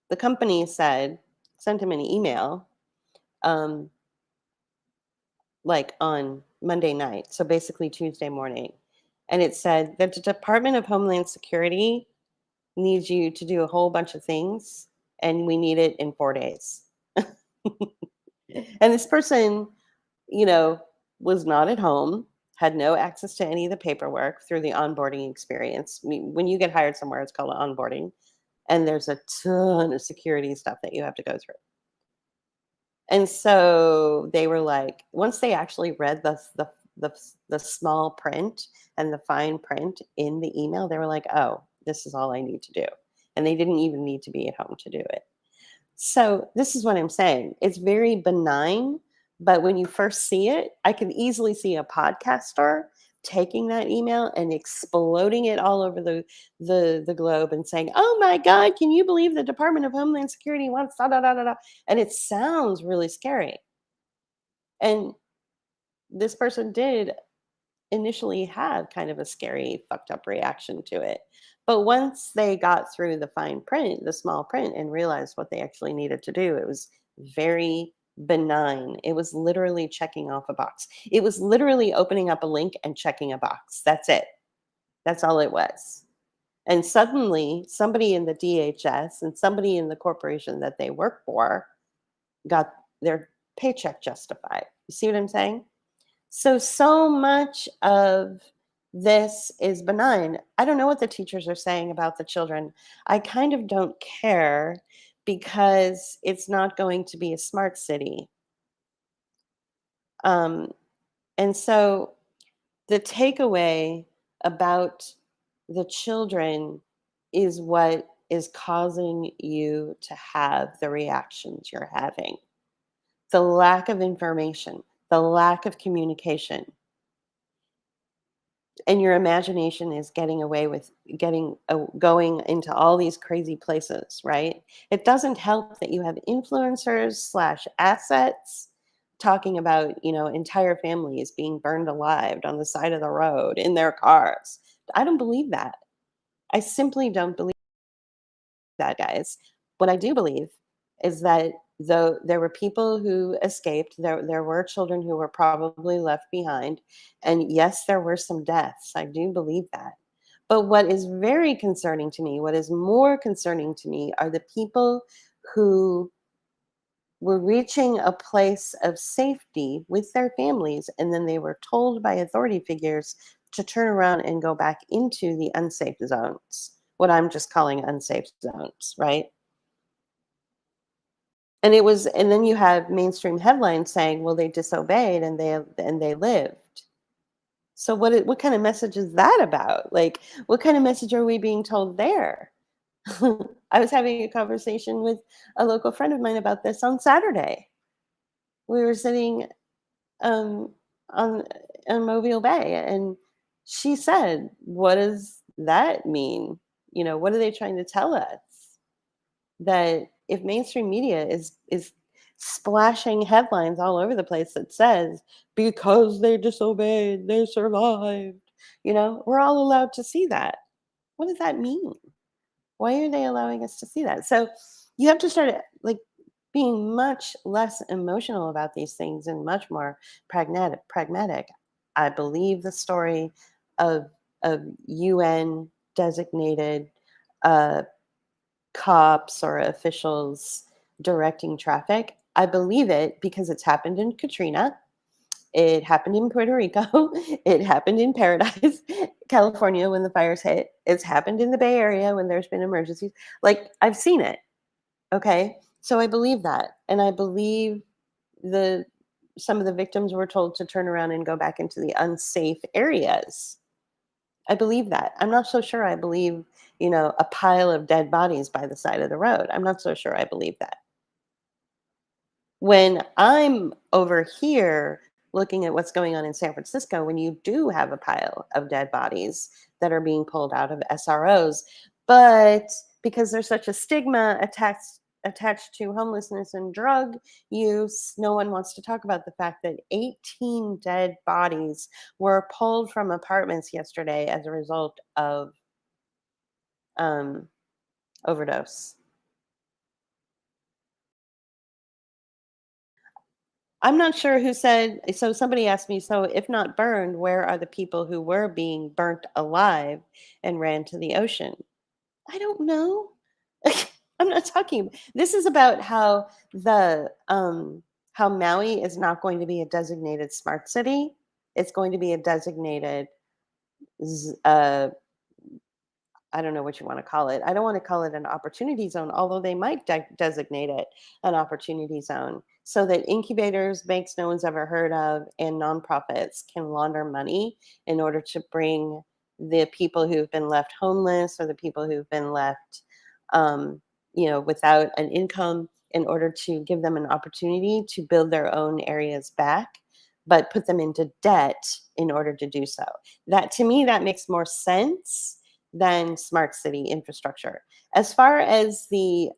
The company sent him an email um like on Monday night, so basically Tuesday morning. And it said that the Department of Homeland Security needs you to do a whole bunch of things and we need it in 4 days. And this person, you know, was not at home, had no access to any of the paperwork through the onboarding experience. I mean, when you get hired somewhere, it's called onboarding, and there's a ton of security stuff that you have to go through. And so they were like, once they actually read the small print and the fine print in the email, they were like, "Oh, this is all I need to do." And they didn't even need to be at home to do it. So this is what I'm saying. It's very benign, but when you first see it, I can easily see a podcaster taking that email and exploding it all over the globe and saying, "Oh my God, can you believe the Department of Homeland Security wants da da da da da?" And it sounds really scary. And this person did initially have kind of a scary, fucked up reaction to it. But once they got through the fine print, the small print, and realized what they actually needed to do, it was very benign. It was literally checking off a box. It was literally opening up a link and checking a box. That's it. That's all it was. And suddenly, somebody in the DHS and somebody in the corporation that they work for got their paycheck justified. You see what I'm saying? So much of this is benign. I don't know what the teachers are saying about the children. I kind of don't care because it's not going to be a smart city. Um, and so the takeaway about the children is what is causing you to have the reactions you're having. The lack of information, the lack of communication, and your imagination is getting away with going into all these crazy places, right? It doesn't help that you have influencers slash assets talking about, entire families being burned alive on the side of the road in their cars. I don't believe that. I simply don't believe that, guys. What I do believe is that though there were people who escaped, there were children who were probably left behind, and yes, there were some deaths. I do believe that. But what is very concerning to me, what is more concerning to me, are the people who were reaching a place of safety with their families, and then they were told by authority figures to turn around and go back into the unsafe zones, what I'm just calling unsafe zones, right? And then you have mainstream headlines saying, well, they disobeyed and they lived. So what kind of message is that about? Like, what kind of message are we being told there? I was having a conversation with a local friend of mine about this on Saturday. We were sitting um, on Mobile Bay, and she said, "What does that mean? What are they trying to tell us? That if mainstream media is splashing headlines all over the place that says because they disobeyed, they survived. We're all allowed to see that. What does that mean? Why are they allowing us to see that? So you have to start like being much less emotional about these things and much more pragmatic. I believe the story of UN designated uh, cops or officials directing traffic. I believe it because it's happened in Katrina. It happened in Puerto Rico. It happened in Paradise, California when the fires hit. It's happened in the Bay Area when there's been emergencies. Like I've seen it. Okay. So I believe that. And I believe the some of the victims were told to turn around and go back into the unsafe areas. I believe that. I'm not so sure I believe, a pile of dead bodies by the side of the road. I'm not so sure I believe that. When I'm over here looking at what's going on in San Francisco, when you do have a pile of dead bodies that are being pulled out of SROs, but because there's such a stigma attached to homelessness and drug use, no one wants to talk about the fact that 18 dead bodies were pulled from apartments yesterday as a result of um, overdose. I'm not sure who said, so somebody asked me, so if not burned, where are the people who were being burnt alive and ran to the ocean? I don't know. I'm not talking. This is about how Maui is not going to be a designated smart city. It's going to be a designated I don't know what you want to call it. I don't want to call it an opportunity zone, although they might designate it an opportunity zone so that incubators, banks no one's ever heard of, and nonprofits can launder money in order to bring the people who've been left homeless or the people who've been left, um, without an income in order to give them an opportunity to build their own areas back, but put them into debt in order to do so. That to me, that makes more sense than smart city infrastructure. As far as the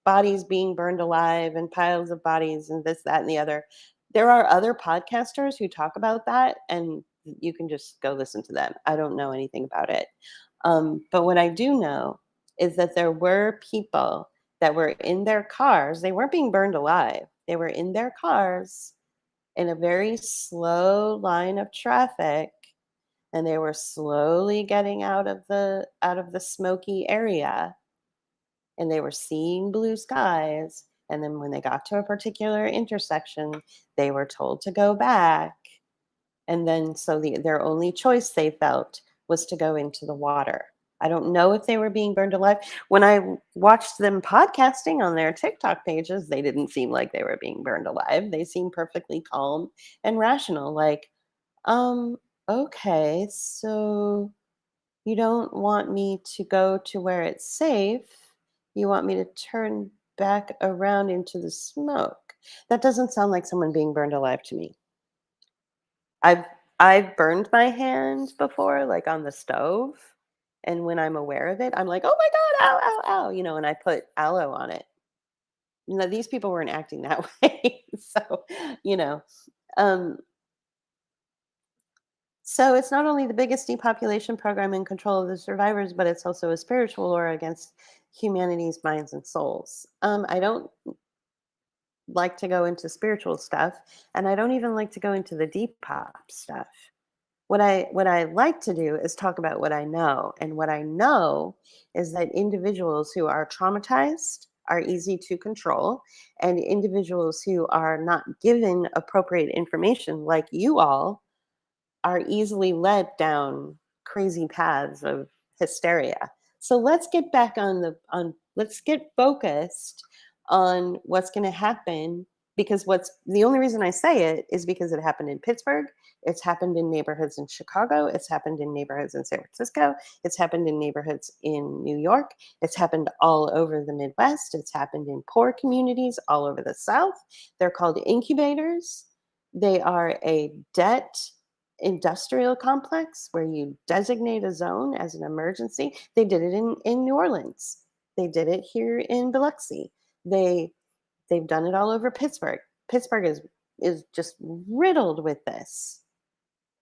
bodies being burned alive and piles of bodies and this, that, and the other, there are other podcasters who talk about that, and you can just go listen to them. I don't know anything about it. But what I do know is that there were people that were in their cars. They weren't being burned alive. They were in their cars in a very slow line of traffic, and they were slowly getting out of the smoky area, and they were seeing blue skies, and then when they got to a particular intersection they were told to go back, and then so their only choice they felt was to go into the water. I don't know if they were being burned alive. When I watched them podcasting on their TikTok pages, they didn't seem like they were being burned alive. They seemed perfectly calm and rational, like, um, okay, so you don't want me to go to where it's safe. You want me to turn back around into the smoke. That doesn't sound like someone being burned alive to me. I've I've burned my hand before, like on the stove. And when I'm aware of it, I'm like, oh my God, ow, ow, ow, and I put aloe on it. These people weren't acting that way. So, you know, um, So it's not only the biggest depopulation program in control of the survivors, but it's also a spiritual war against humanity's minds and souls. I don't like to go into spiritual stuff, and I don't even like to go into the Depop stuff. What I like to do is talk about what I know, and what I know is that individuals who are traumatized are easy to control, and individuals who are not given appropriate information, like you all, are easily led down crazy paths of hysteria. So let's get back on let's get focused on what's going to happen, because what's the only reason I say it is because it happened in Pittsburgh, it's happened in neighborhoods in Chicago, it's happened in neighborhoods in San Francisco, it's happened in neighborhoods in New York, it's happened all over the Midwest, it's happened in poor communities all over the South. They're called incubators. They are a debt industrial complex where you designate a zone as an emergency. They did it in New Orleans. They did it here in Biloxi. They they've done it all over Pittsburgh. Pittsburgh is just riddled with this,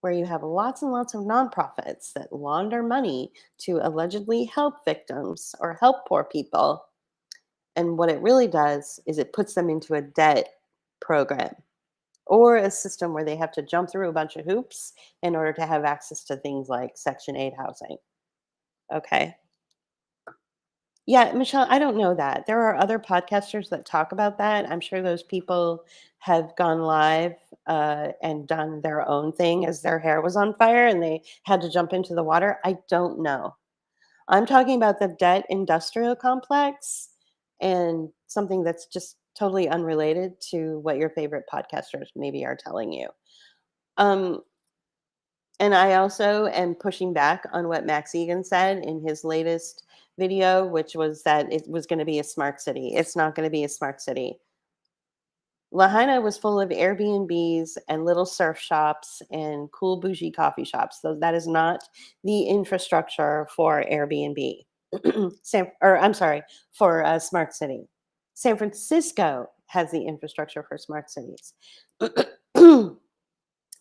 where you have lots and lots of nonprofits that launder money to allegedly help victims or help poor people. And what it really does is it puts them into a debt program or a system where they have to jump through a bunch of hoops in order to have access to things like Section 8 housing. Okay. Yeah, Michelle, I don't know that. There are other podcasters that talk about that. I'm sure those people have gone live and done their own thing as their hair was on fire and they had to jump into the water. I don't know. I'm talking about the debt industrial complex and something that's just totally unrelated to what your favorite podcasters maybe are telling you. Um, and I also am pushing back on what Max Egan said in his latest video, which was that it was going to be a smart city. It's not going to be a smart city. Lahaina was full of Airbnbs and little surf shops and cool bougie coffee shops. So that is not the infrastructure for Airbnb. I'm sorry, for a smart city. San Francisco has the infrastructure for smart cities. And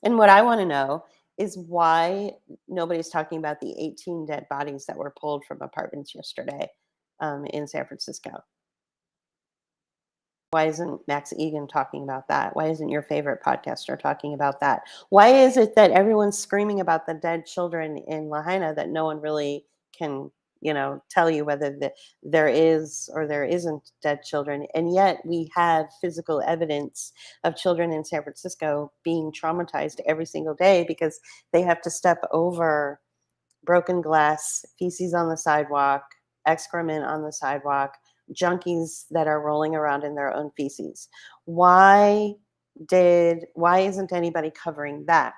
what I want to know is why nobody's talking about the 18 dead bodies that were pulled from apartments yesterday in San Francisco. Why isn't Max Egan talking about that? Why isn't your favorite podcaster talking about that? Why is it that everyone's screaming about the dead children in Lahaina that no one really can, tell you whether there is or there isn't dead children? And yet we have physical evidence of children in San Francisco being traumatized every single day because they have to step over broken glass, feces on the sidewalk, excrement on the sidewalk, junkies that are rolling around in their own feces. Why isn't anybody covering that?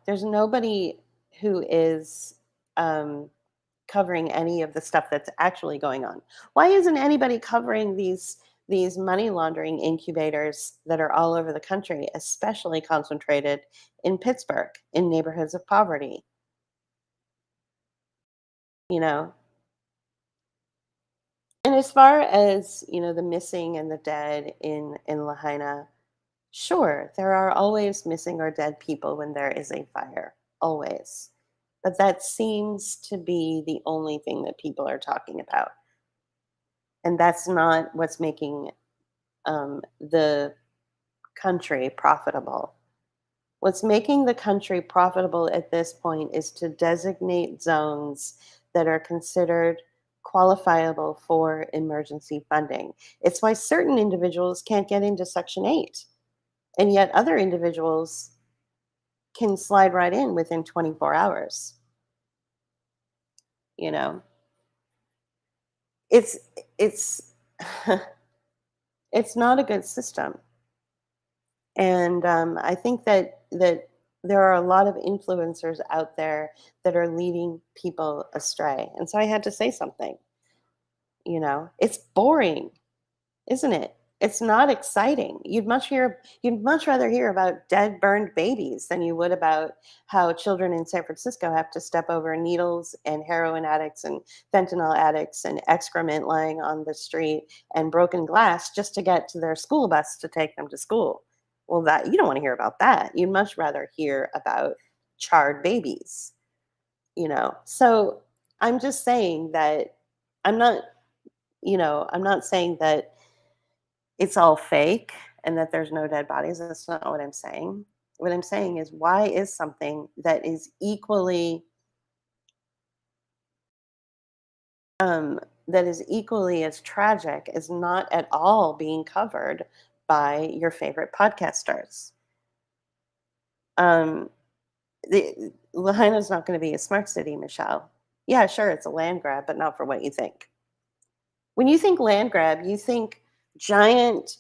There's nobody who is um, covering any of the stuff that's actually going on. Why isn't anybody covering these money laundering incubators that are all over the country, especially concentrated in Pittsburgh, in neighborhoods of poverty? You know, and as far as the missing and the dead in Lahaina, sure, there are always missing or dead people when there is a fire, always. But that seems to be the only thing that people are talking about. And that's not what's making the country profitable. What's making the country profitable at this point is to designate zones that are considered qualifiable for emergency funding. It's why certain individuals can't get into Section 8, and yet other individuals can slide right in within 24 hours. You know, it's it's it's not a good system. And I think that there are a lot of influencers out there that are leading people astray. And so I had to say something. It's boring, isn't it? It's not exciting. You'd much rather hear about dead burned babies than you would about how children in San Francisco have to step over needles and heroin addicts and fentanyl addicts and excrement lying on the street and broken glass just to get to their school bus to take them to school. Well, that you don't want to hear about that. You'd much rather hear about charred babies. So I'm just saying that I'm not, I'm not saying that it's all fake and that there's no dead bodies. That's not what I'm saying. What I'm saying is, why is something um, that is equally as tragic as not at all being covered by your favorite podcast stars? Um, Lahaina's not going to be a smart city, Michelle. Yeah, sure, it's a land grab, but not for what you think. When you think land grab, you think giant,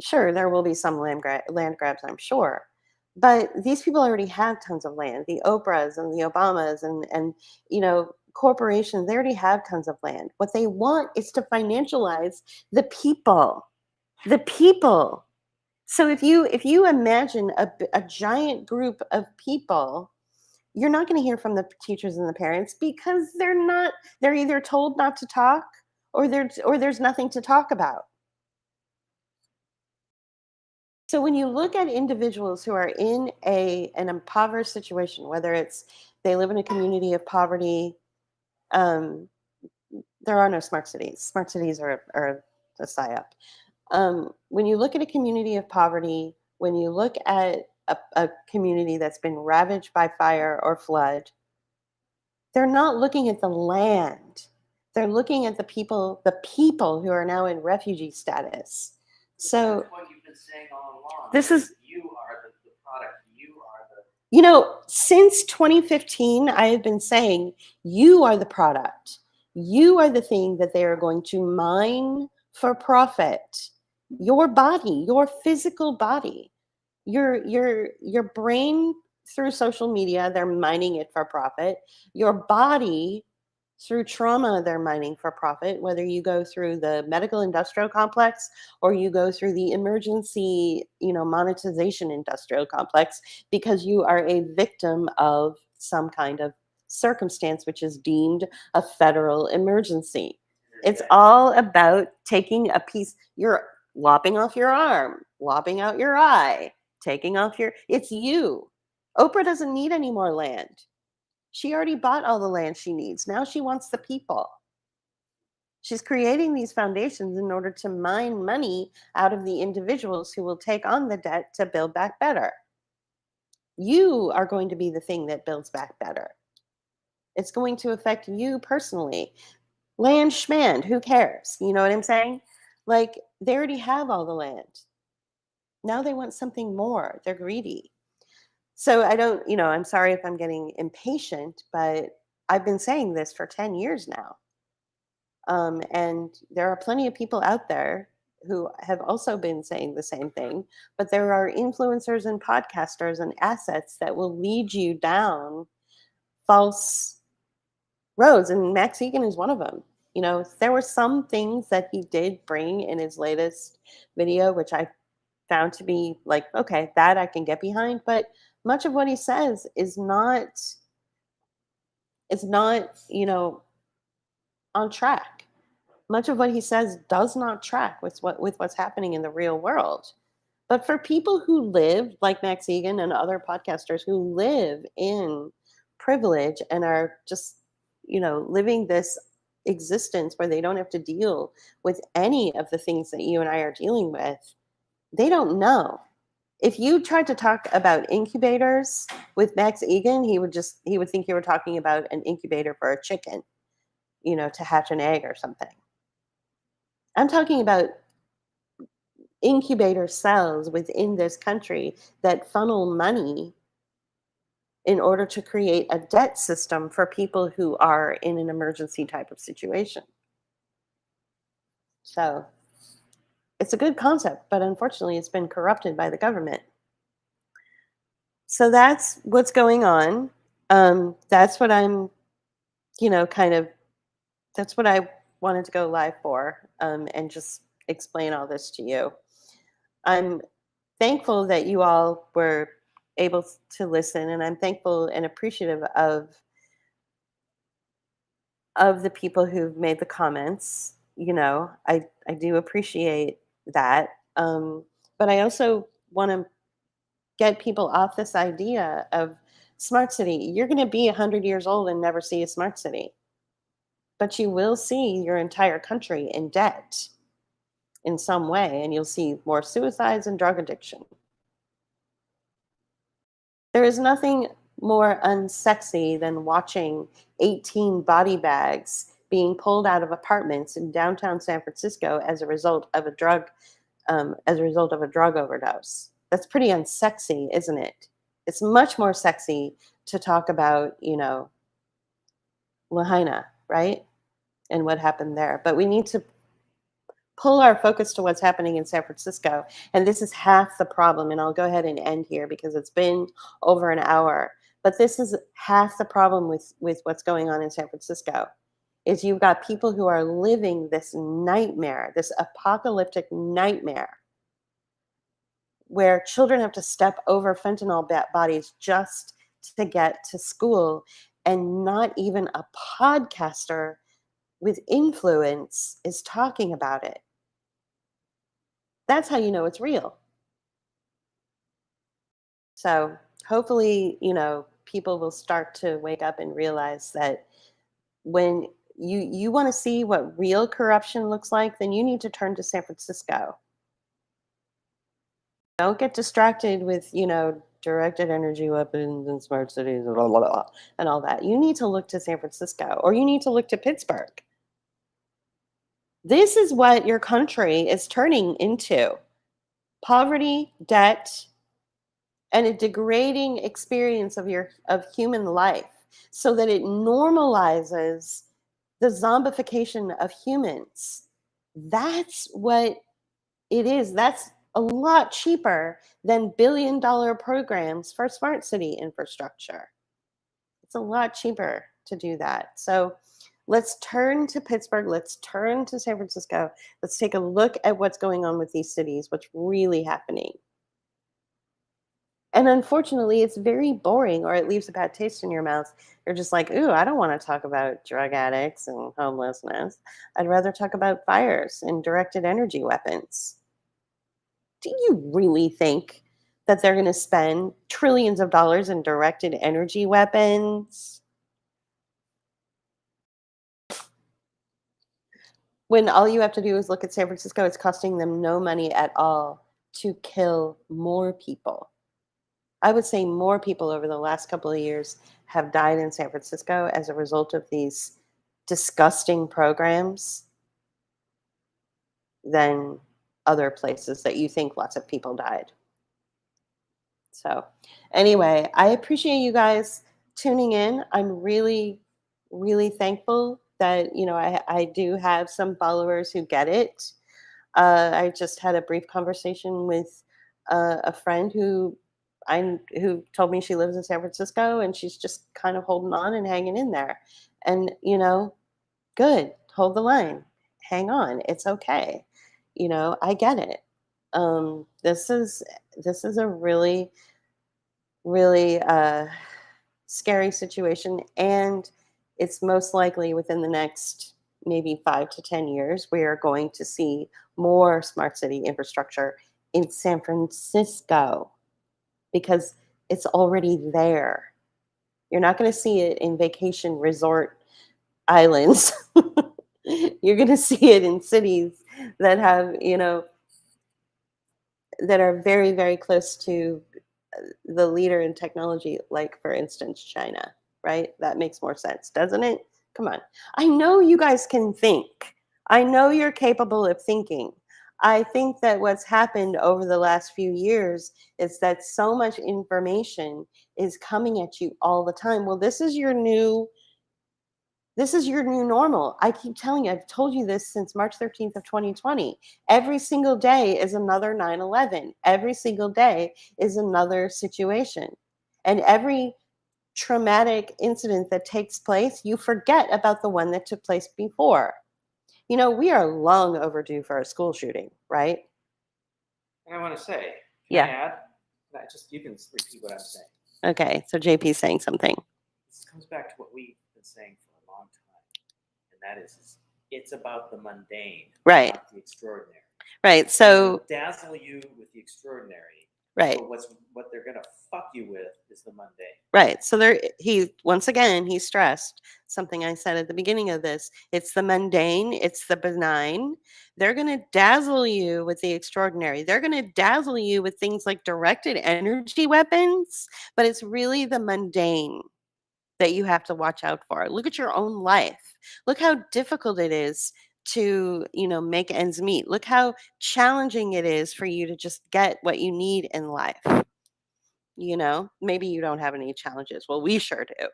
sure, there will be some land grabs, I'm sure. But these people already have tons of land. The Oprahs and the Obamas and corporations, they already have tons of land. What they want is to financialize the people. The people. So if you imagine a giant group of people, you're not going to hear from the teachers and the parents because they're either told not to talk or there's nothing to talk about. So when you look at individuals who are in an impoverished situation, whether it's they live in a community of poverty, um, there are no smart cities. Smart cities are a psyop. When you look at a community of poverty, when you look at a community that's been ravaged by fire or flood, they're not looking at the land. They're looking at the people who are now in refugee status. So That's what you've been saying all along. this is, You are the product. You are the. since 2015, I have been saying you are the product. You are the thing that they are going to mine for profit. Your body, your physical body, your brain through social media, they're mining it for profit. Your body through trauma, they're mining for profit, whether you go through the medical industrial complex or you go through the emergency, monetization industrial complex, because you are a victim of some kind of circumstance which is deemed a federal emergency. It's all about taking a piece, you're lopping off your arm, lopping out your eye, taking off it's you. Oprah doesn't need any more land. She already bought all the land she needs. Now she wants the people. She's creating these foundations in order to mine money out of the individuals who will take on the debt to build back better. You are going to be the thing that builds back better. It's going to affect you personally. Land schmand, who cares? You know what I'm saying? Like, they already have all the land. Now they want something more. They're greedy. So I don't, I'm sorry if I'm getting impatient, but I've been saying this for 10 years now. And there are plenty of people out there who have also been saying the same thing, but there are influencers and podcasters and assets that will lead you down false roads. And Max Egan is one of them. There were some things that he did bring in his latest video, which I found to be like, okay, that I can get behind. But much of what he says is not on track. Much of what he says does not track with what's happening in the real world. But for people who live like Max Egan and other podcasters who live in privilege and are just, living this existence where they don't have to deal with any of the things that you and I are dealing with, they don't know. If you tried to talk about incubators with Max Egan, he would think you were talking about an incubator for a chicken, to hatch an egg or something. I'm talking about incubator cells within this country that funnel money in order to create a debt system for people who are in an emergency type of situation. So it's a good concept, but unfortunately, it's been corrupted by the government. So that's what's going on. That's what I'm, kind of, that's what I wanted to go live for, and just explain all this to you. I'm thankful that you all were able to listen, and I'm thankful and appreciative of the people who've made the comments. I do appreciate that. But I also want to get people off this idea of smart city. You're going to be 100 years old and never see a smart city, but you will see your entire country in debt in some way, and you'll see more suicides and drug addiction. There is nothing more unsexy than watching 18 body bags being pulled out of apartments in downtown San Francisco as a result of a drug overdose. That's pretty unsexy, isn't it? It's much more sexy to talk about, Lahaina, right? And what happened there. But we need to pull our focus to what's happening in San Francisco. And this is half the problem. And I'll go ahead and end here because it's been over an hour. But this is half the problem with what's going on in San Francisco is you've got people who are living this nightmare, this apocalyptic nightmare where children have to step over fentanyl bodies just to get to school, and not even a podcaster with influence is talking about it. That's how you know it's real. So hopefully, people will start to wake up and realize that when you want to see what real corruption looks like, then you need to turn to San Francisco. Don't get distracted with, directed energy weapons and smart cities and blah, blah, blah, and all that. You need to look to San Francisco, or you need to look to Pittsburgh. This is what your country is turning into: poverty, debt, and a degrading experience of human life, so that it normalizes the zombification of humans. That's what it is. That's a lot cheaper than billion-dollar programs for smart city infrastructure. It's a lot cheaper to do that. So let's turn to Pittsburgh. Let's turn to San Francisco. Let's take a look at what's going on with these cities, what's really happening. And unfortunately, it's very boring, or it leaves a bad taste in your mouth. You're just like, ooh, I don't want to talk about drug addicts and homelessness. I'd rather talk about fires and directed energy weapons. Do you really think that they're going to spend trillions of dollars in directed energy weapons when all you have to do is look at San Francisco? It's costing them no money at all to kill more people. I would say more people over the last couple of years have died in San Francisco as a result of these disgusting programs than other places that you think lots of people died. So, anyway, I appreciate you guys tuning in. I'm really, really thankful that, I do have some followers who get it. I just had a brief conversation with a friend who told me she lives in San Francisco and she's just kind of holding on and hanging in there. And, good. Hold the line. Hang on. It's okay. I get it. This is a really, really scary situation, and it's most likely within the next maybe 5 to 10 years we are going to see more smart city infrastructure in San Francisco because it's already there. You're not going to see it in vacation resort islands. You're going to see it in cities that have, that are very, very close to the leader in technology, like for instance, China, right? That makes more sense, doesn't it? Come on. I know you guys can think. I know you're capable of thinking. I think that what's happened over the last few years is that so much information is coming at you all the time. Well, this is your new normal. I keep telling you, I've told you this since March 13th of 2020. Every single day is another 9/11. Every single day is another situation. And every traumatic incident that takes place, you forget about the one that took place before. We are long overdue for a school shooting, right? And I want to say, can I Yeah. add? You can repeat what I'm saying. Okay. So JP's saying something. This comes back to what we've been saying for a long time, and that is it's about the mundane, Right. not the extraordinary. Right. They're gonna So, dazzle you with the extraordinary, right. but what they're gonna fuck you with is the mundane. Right. So once again he stressed something I said at the beginning of this. It's the mundane, it's the benign. They're going to dazzle you with the extraordinary. They're going to dazzle you with things like directed energy weapons, but it's really the mundane that you have to watch out for. Look at your own life. Look how difficult it is to, make ends meet. Look how challenging it is for you to just get what you need in life. Maybe you don't have any challenges. Well, we sure do.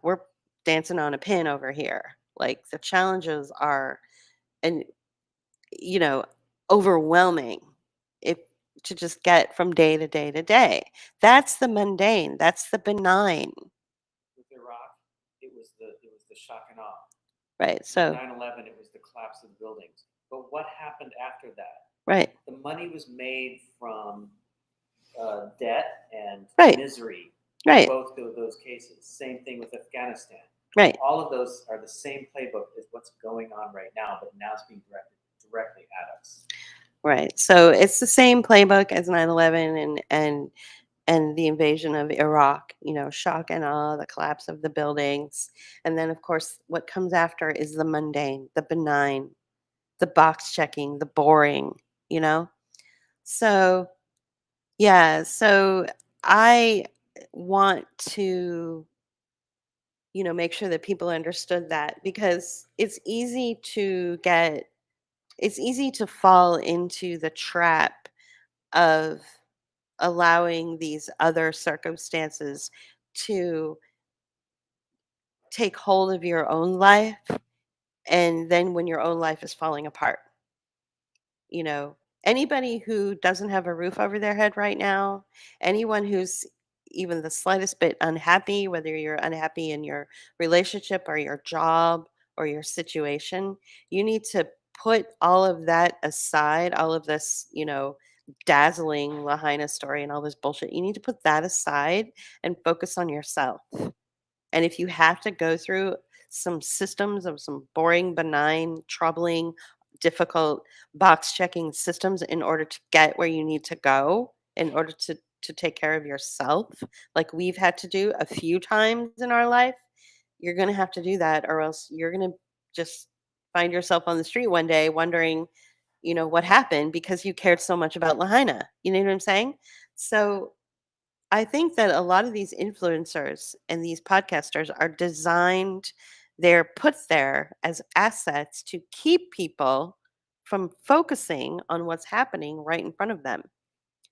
We're dancing on a pin over here. Like the challenges are, and, you know, overwhelming if to just get from day to day to day. That's the mundane. That's the benign. With Iraq, it was the shock and awe. Right. With So, 9/11, it was the collapse of the buildings. But what happened after that? right. The money was made from debt and Right. misery. Right. Both of those cases. Same thing with Afghanistan. Right. All of those are the same playbook as what's going on right now, but now it's being directed directly at us. Right. So it's the same playbook as 9/11 and the invasion of Iraq, shock and awe, the collapse of the buildings. And then, of course, what comes after is the mundane, the benign, the box checking, the boring, you know? So, yeah. So I want to, make sure that people understood that because it's easy to fall into the trap of allowing these other circumstances to take hold of your own life, and then when your own life is falling apart, you know anybody who doesn't have a roof over their head right now, anyone who's even the slightest bit unhappy, whether you're unhappy in your relationship or your job or your situation, you need to put all of that aside, all of this, dazzling Lahaina story and all this bullshit. You need to put that aside and focus on yourself. And if you have to go through some systems of some boring, benign, troubling, difficult box checking systems in order to get where you need to go, in order to take care of yourself, like we've had to do a few times in our life, you're going to have to do that, or else you're going to just find yourself on the street one day wondering, what happened because you cared so much about Lahaina. You know what I'm saying? So I think that a lot of these influencers and these podcasters are designed, they're put there as assets to keep people from focusing on what's happening right in front of them.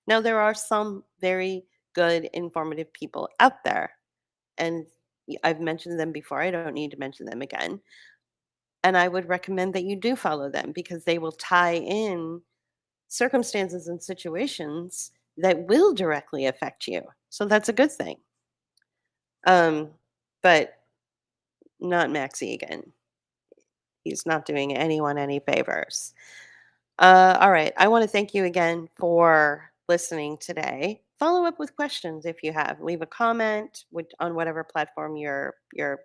Now, there are some very good, informative people out there, and I've mentioned them before. I don't need to mention them again. And I would recommend that you do follow them because they will tie in circumstances and situations that will directly affect you. So that's a good thing. Um, but not Max Egan. He's not doing anyone any favors. All right. I want to thank you again for listening today. Follow up with questions if you have. Leave a comment on whatever platform you're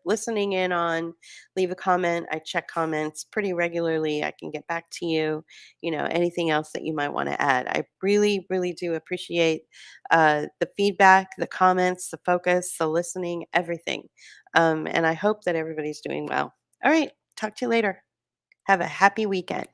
listening in on. Leave a comment. I check comments pretty regularly. I can get back to you. Anything else that you might want to add. I really, really do appreciate the feedback, the comments, the focus, the listening, everything. And I hope that everybody's doing well. All right. Talk to you later. Have a happy weekend.